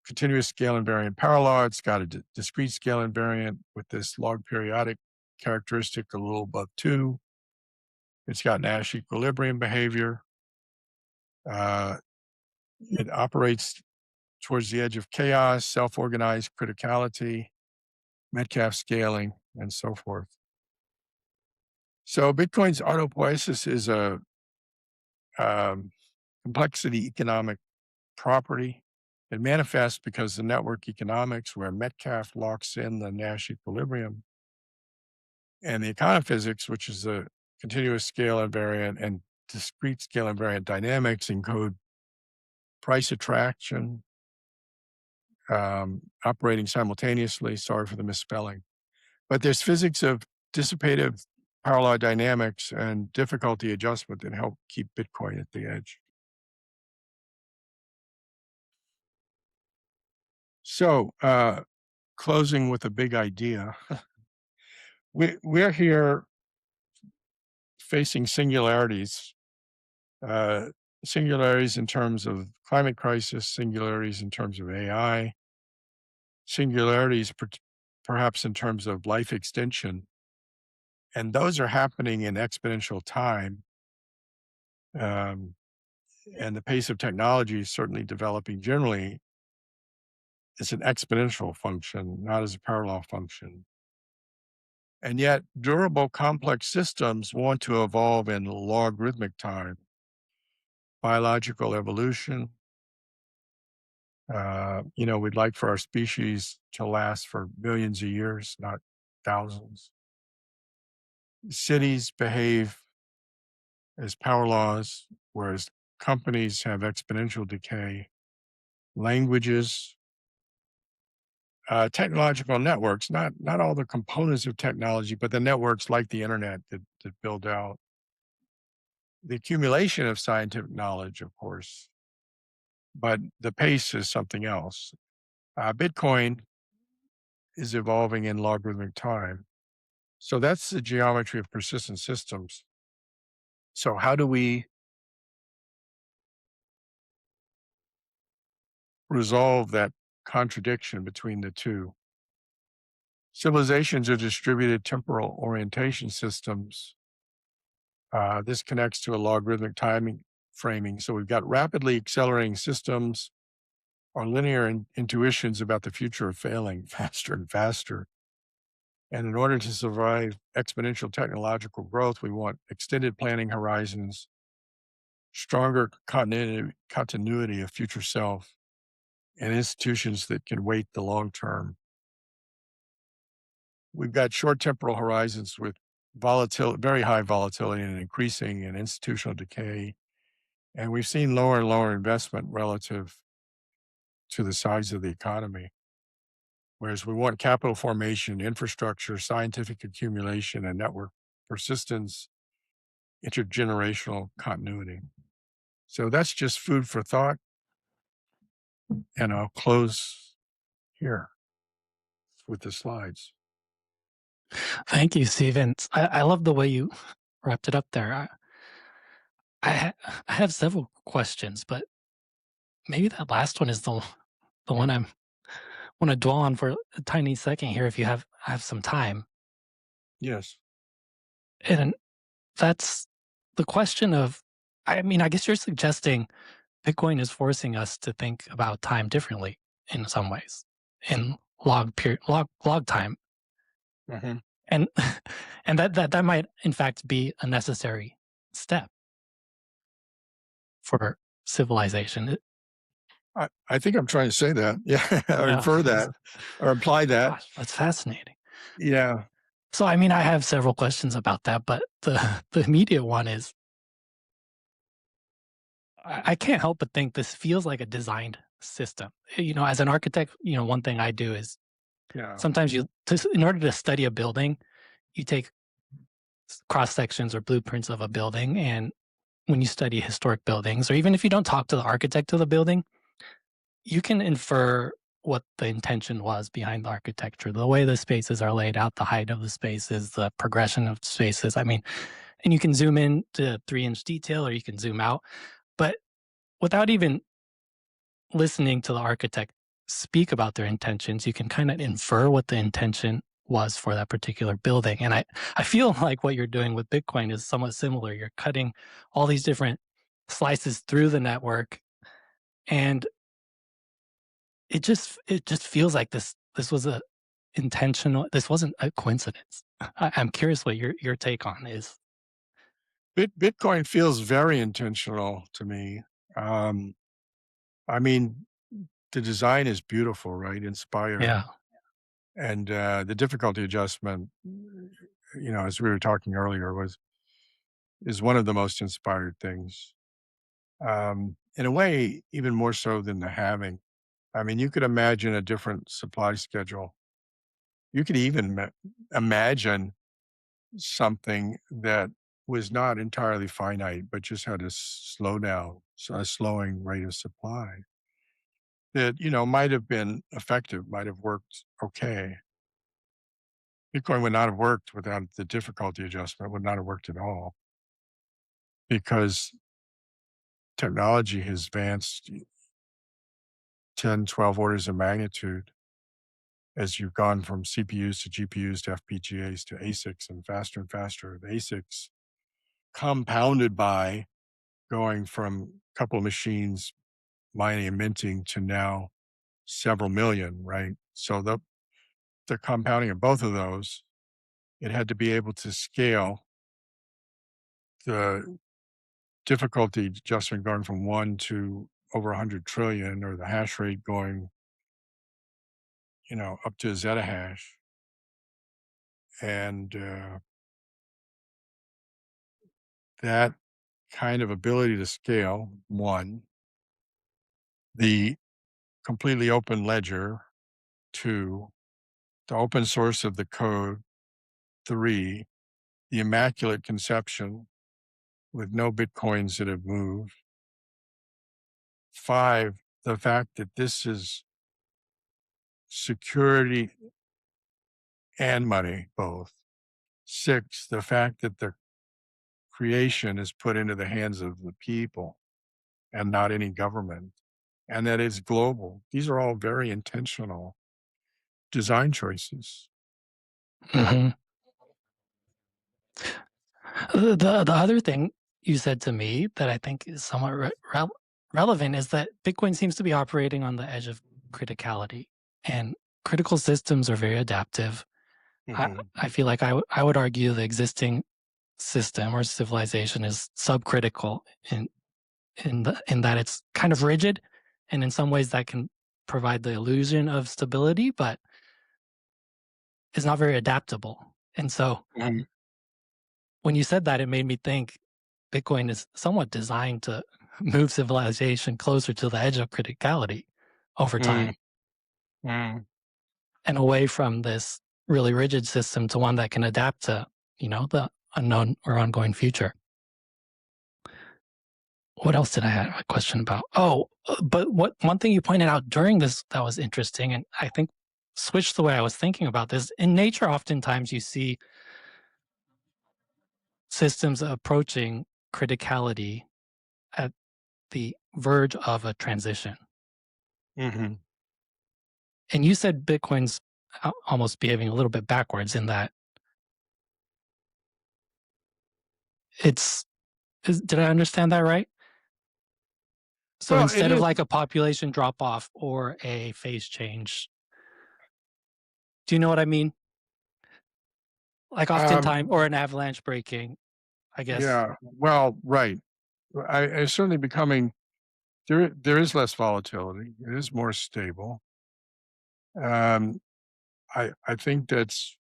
continuous scale invariant power law, it's got a discrete scale invariant with this log periodic characteristic a little above 2. It's got Nash equilibrium behavior. It operates towards the edge of chaos, self-organized criticality, Metcalfe scaling, and so forth. So Bitcoin's autopoiesis is a complexity economic property. It manifests because the network economics, where Metcalfe locks in the Nash equilibrium, and the econophysics, which is the continuous scale invariant and discrete scale invariant dynamics, encode price attraction, operating simultaneously. Sorry for the misspelling. But there's physics of dissipative power law dynamics and difficulty adjustment that help keep Bitcoin at the edge. So, closing with a big idea, we're here facing singularities, singularities in terms of climate crisis, singularities in terms of AI, singularities perhaps in terms of life extension. And those are happening in exponential time. And the pace of technology is certainly developing generally as an exponential function, not as a parallel function. And yet, durable complex systems want to evolve in logarithmic time. Biological evolution, we'd like for our species to last for millions of years, not thousands. Cities behave as power laws, whereas companies have exponential decay. Languages, technological networks, not all the components of technology, but the networks like the internet that build out. The accumulation of scientific knowledge, of course, but the pace is something else. Bitcoin is evolving in logarithmic time. So that's the geometry of persistent systems. So how do we resolve that contradiction between the two? Civilizations are distributed temporal orientation systems. This connects to a logarithmic timing framing. So we've got rapidly accelerating systems or linear intuitions about the future of failing faster and faster. And in order to survive exponential technological growth, we want extended planning horizons, stronger continuity of future self, and institutions that can wait the long term. We've got short temporal horizons with volatility, very high volatility and increasing and institutional decay. And we've seen lower and lower investment relative to the size of the economy. Whereas we want capital formation, infrastructure, scientific accumulation, and network persistence, intergenerational continuity. So that's just food for thought. And I'll close here with the slides. Thank you, Stephen. I love the way you wrapped it up there. I have several questions, but maybe that last one is the one I want to dwell on for a tiny second here, if you have some time. Yes. And that's the question of, I mean, I guess you're suggesting Bitcoin is forcing us to think about time differently in some ways, in log time. Mm-hmm. And and that might in fact be a necessary step for civilization. I think I'm trying to say that. Yeah. Or infer that or imply that. Gosh, that's fascinating. Yeah. So, I mean, I have several questions about that, but the immediate one is, I can't help but think this feels like a designed system. As an architect, one thing I do is sometimes in order to study a building, you take cross sections or blueprints of a building and when you study historic buildings, or even if you don't talk to the architect of the building, you can infer what the intention was behind the architecture, the way the spaces are laid out, the height of the spaces, the progression of spaces. I mean, and you can zoom in to 3-inch detail or you can zoom out. But without even listening to the architect speak about their intentions, you can kind of infer what the intention was for that particular building. And I feel like what you're doing with Bitcoin is somewhat similar. You're cutting all these different slices through the network, and it just feels like this was a intentional. This wasn't a coincidence. I'm curious what your take on is. Bitcoin feels very intentional to me. Um, I mean, the design is beautiful, right? Inspired. Yeah. And the difficulty adjustment, as we were talking earlier, is one of the most inspired things. In a way, even more so than the halving. I mean, you could imagine a different supply schedule. You could even imagine something that was not entirely finite, but just had a slowdown, a slowing rate of supply that, might have been effective, might have worked okay. Bitcoin would not have worked without the difficulty adjustment, would not have worked at all because technology has advanced 10, 12 orders of magnitude as you've gone from CPUs to GPUs to FPGAs to ASICs and faster. The ASICs compounded by going from a couple of machines mining and minting to now several million, right? So the compounding of both of those, it had to be able to scale the difficulty adjustment going from 1 to over 100 trillion, or the hash rate going, up to zettahash. And that kind of ability to scale, one, the completely open ledger, two, the open source of the code, three, the immaculate conception with no Bitcoins that have moved, five, the fact that this is security and money, both. Six, the fact that the creation is put into the hands of the people and not any government, and that it's global. These are all very intentional design choices. Mhm. The other thing you said to me that I think is somewhat relevant is that Bitcoin seems to be operating on the edge of criticality, and critical systems are very adaptive. I, Mhm. I feel like I would argue the existing system or civilization is subcritical in that it's kind of rigid, and in some ways that can provide the illusion of stability, but it's not very adaptable. And so Mhm. when you said that, it made me think Bitcoin is somewhat designed to move civilization closer to the edge of criticality over Mm, time mm. and away from this really rigid system to one that can adapt to, the unknown or ongoing future. What else did I have a question about? Oh, but what one thing you pointed out during this that was interesting, and I think switched the way I was thinking about this. In nature, oftentimes you see systems approaching criticality at the verge of a transition. Mhm. And you said Bitcoin's almost behaving a little bit backwards in that did I understand that right? So Well, it instead of is. like a population drop off or a phase change, do you know what I mean? Like Um, oftentimes, or an avalanche breaking, I guess. yeah. Well, right. I certainly becoming there. There is less volatility. It is more stable. Um, I think that's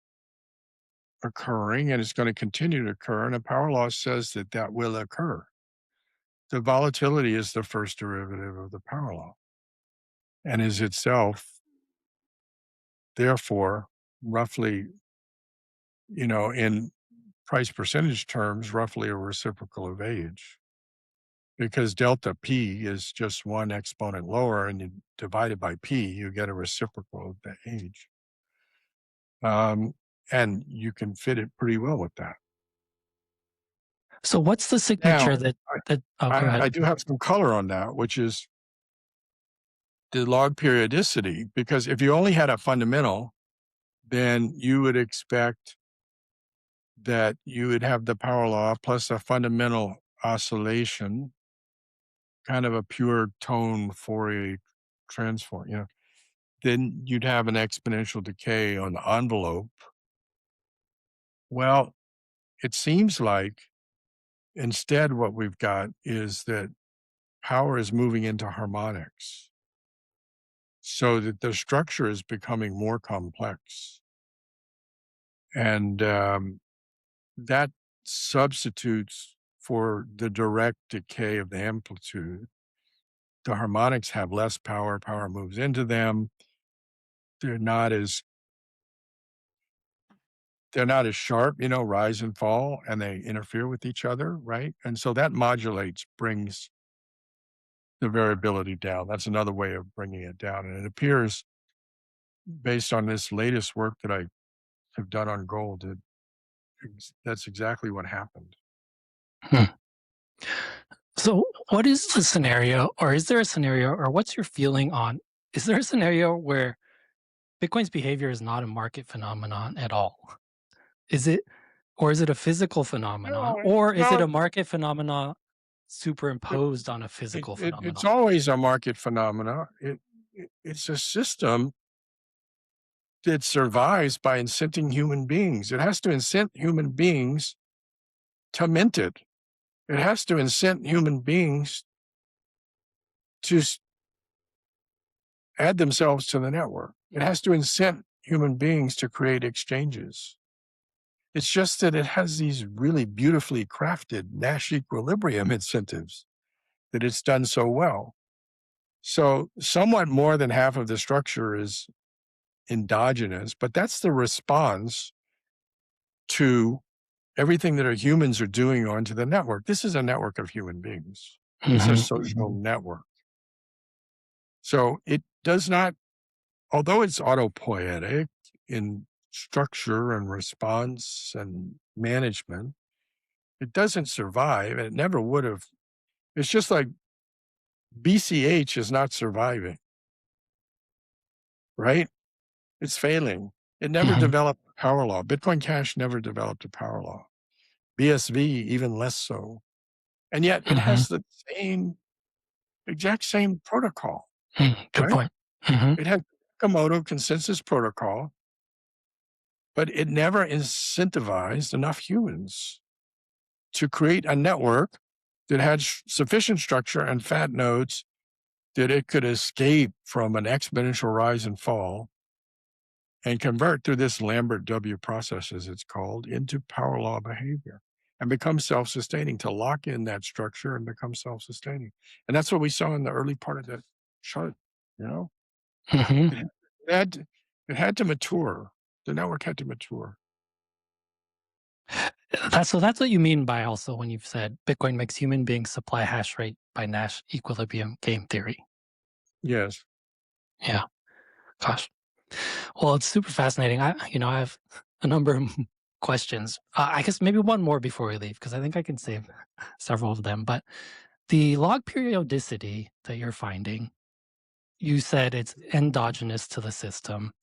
occurring, and it's going to continue to occur. And a power law says that that will occur. The volatility is the first derivative of the power law, and is itself therefore roughly, in price percentage terms, roughly a reciprocal of age. because delta p is just one exponent lower, and you divide it by p, you get a reciprocal of the age. And you can fit it pretty well with that. So what's the signature Now, that oh, go I ahead. do have some color on that, which is the log periodicity, because if you only had a fundamental, then you would expect that you would have the power law plus a fundamental oscillation, kind of a pure tone Fourier transform, then you'd have an exponential decay on the envelope. Well, it seems like instead what we've got is that power is moving into harmonics, so that the structure is becoming more complex. And that substitutes for the direct decay of the amplitude. The harmonics have less power, power moves into them. They're not as sharp, rise and fall, and they interfere with each other, right? And so that modulates, brings the variability down. That's another way of bringing it down. And it appears, based on this latest work that I have done on gold, that that's exactly what happened. Hmm. So what is the scenario, or is there a scenario, or what's your feeling on, is there a scenario where Bitcoin's behavior is not a market phenomenon at all? Is it, or is it a physical phenomenon, or is it No, a market phenomenon it, superimposed on a physical it's phenomenon? always a market phenomena. It's a system that survives by incenting human beings. It has to incent human beings to mint it. It has to incent human beings to add themselves to the network. It has to incent human beings to create exchanges. It's just that it has these really beautifully crafted Nash equilibrium incentives that it's done so well. So somewhat more than half of the structure is endogenous, but that's the response to everything that our humans are doing onto the network. This is a network of human beings. It's a social network. So it does not, although it's autopoietic in structure and response and management, it doesn't survive, and it never would have. It's just like BCH is not surviving, right? It's failing. It never developed a power law. Bitcoin Cash never developed a power law. BSV, even less so. And yet it has the exact same protocol, Good right? point. It has Nakamoto consensus protocol, but it never incentivized enough humans to create a network that had sufficient structure and fat nodes that it could escape from an exponential rise and fall and convert through this Lambert W process, as it's called, into power law behavior and become self-sustaining, to lock in that structure and become self-sustaining. And that's what we saw in the early part of that chart, you know? It had, it had to mature. The network had to mature. So that's what you mean by also when you've said Bitcoin makes human beings supply hash rate by Nash equilibrium game theory. Yes. Yeah. Gosh. Well, it's super fascinating. I have a number of questions. I guess maybe one more before we leave, because I think I can save several of them. But the log periodicity that you're finding, you said it's endogenous to the system.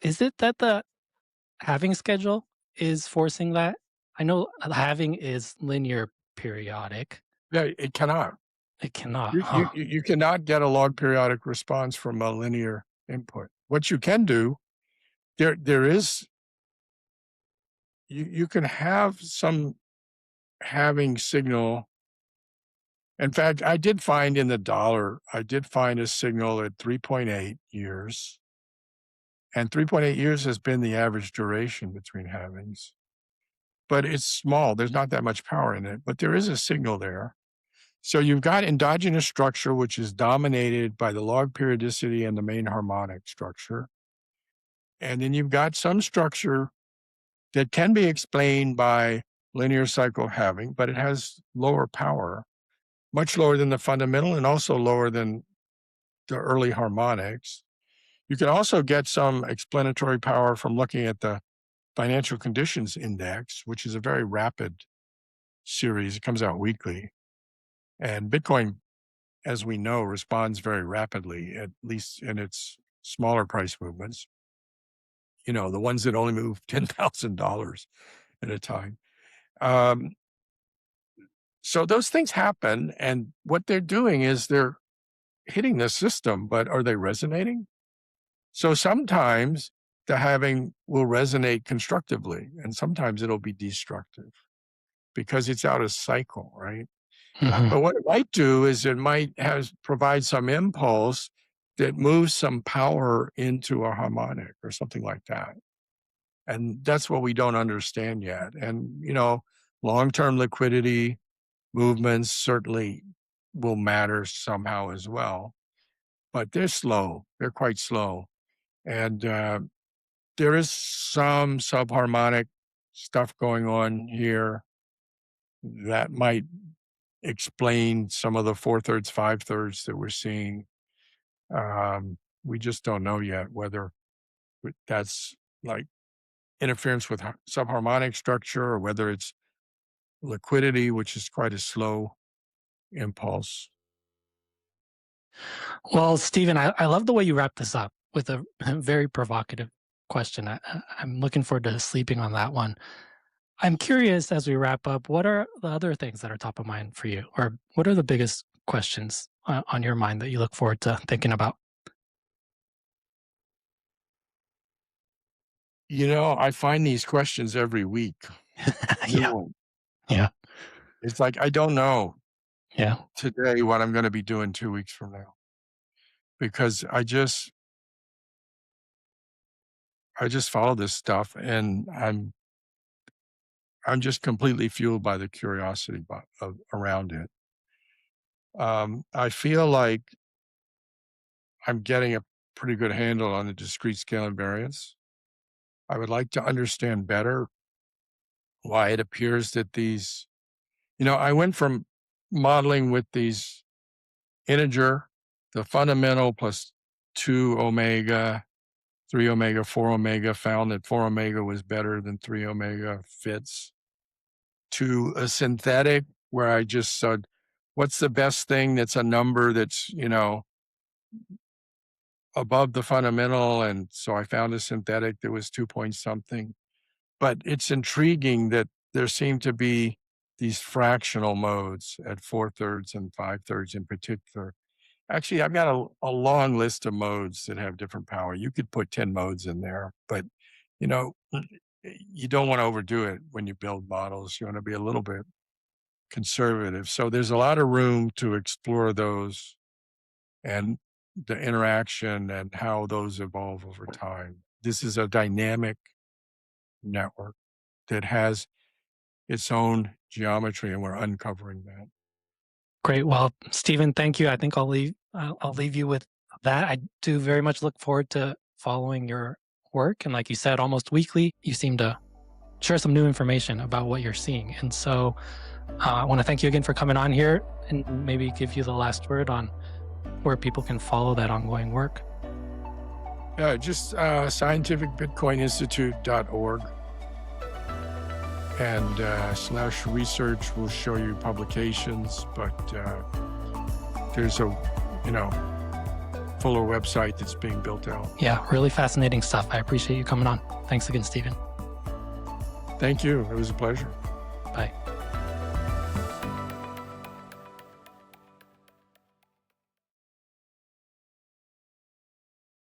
Is it that the halving schedule is forcing that? I know halving is linear periodic. Yeah, it cannot. It cannot, You cannot get a log periodic response from a linear input. What you can do, there is, you can have some halving signal. In fact, I did find in the dollar, I did find a signal at 3.8 years. And 3.8 years has been the average duration between halvings. But it's small. There's not that much power in it, but there is a signal there. So you've got endogenous structure, which is dominated by the log periodicity and the main harmonic structure. And then you've got some structure that can be explained by linear cycle halving, but it has lower power, much lower than the fundamental and also lower than the early harmonics. You can also get some explanatory power from looking at the financial conditions index, which is a very rapid series. It comes out weekly. And Bitcoin, as we know, responds very rapidly, at least in its smaller price movements. The ones that only move $10,000 at a time. So those things happen, and what they're doing is they're hitting the system, but are they resonating? So sometimes the halving will resonate constructively, and sometimes it'll be destructive because it's out of cycle, right? Mhm. But what it might do is it might provide some impulse that moves some power into a harmonic or something like that. And that's what we don't understand yet. And, long-term liquidity movements certainly will matter somehow as well, but they're slow. They're quite slow. And there is some subharmonic stuff going on here that might explain some of the 4/3, 5/3 that we're seeing. We just don't know yet whether that's like interference with subharmonic structure or whether it's liquidity, which is quite a slow impulse. Well, Stephen, I love the way you wrap this up with a very provocative question. I'm looking forward to sleeping on that one. I'm curious as we wrap up, what are the other things that are top of mind for you? Or what are the biggest questions on your mind that you look forward to thinking about? I find these questions every week. Yeah. New. Yeah. It's like, I don't know Yeah. today what I'm going to be doing 2 weeks from now because I just follow this stuff and I'm just completely fueled by the curiosity around it. I feel like I'm getting a pretty good handle on the discrete scale invariance. I would like to understand better why it appears that I went from modeling with these integer, the fundamental plus 2 omega, 3 omega, 4 omega, found that 4 omega was better than 3 omega fits, to a synthetic where I just said, what's the best thing that's a number that's, above the fundamental? And so I found a synthetic that was 2 point something. But it's intriguing that there seem to be these fractional modes at 4/3 and 5/3 in particular. Actually, I've got a long list of modes that have different power. You could put 10 modes in there, but you don't want to overdo it when you build models. You want to be a little bit conservative. So there's a lot of room to explore those and the interaction and how those evolve over time. This is a dynamic network that has its own geometry, and we're uncovering that. Great. Well, Stephen, thank you. I think I'll leave you with that. I do very much look forward to following your work. And like you said, almost weekly, you seem to share some new information about what you're seeing. And so I want to thank you again for coming on here and maybe give you the last word on where people can follow that ongoing work. Yeah, just scientificbitcoininstitute.org and /research will show you publications, but there's a fuller website that's being built out. Yeah, really fascinating stuff. I appreciate you coming on. Thanks again, Stephen. Thank you. It was a pleasure. Bye.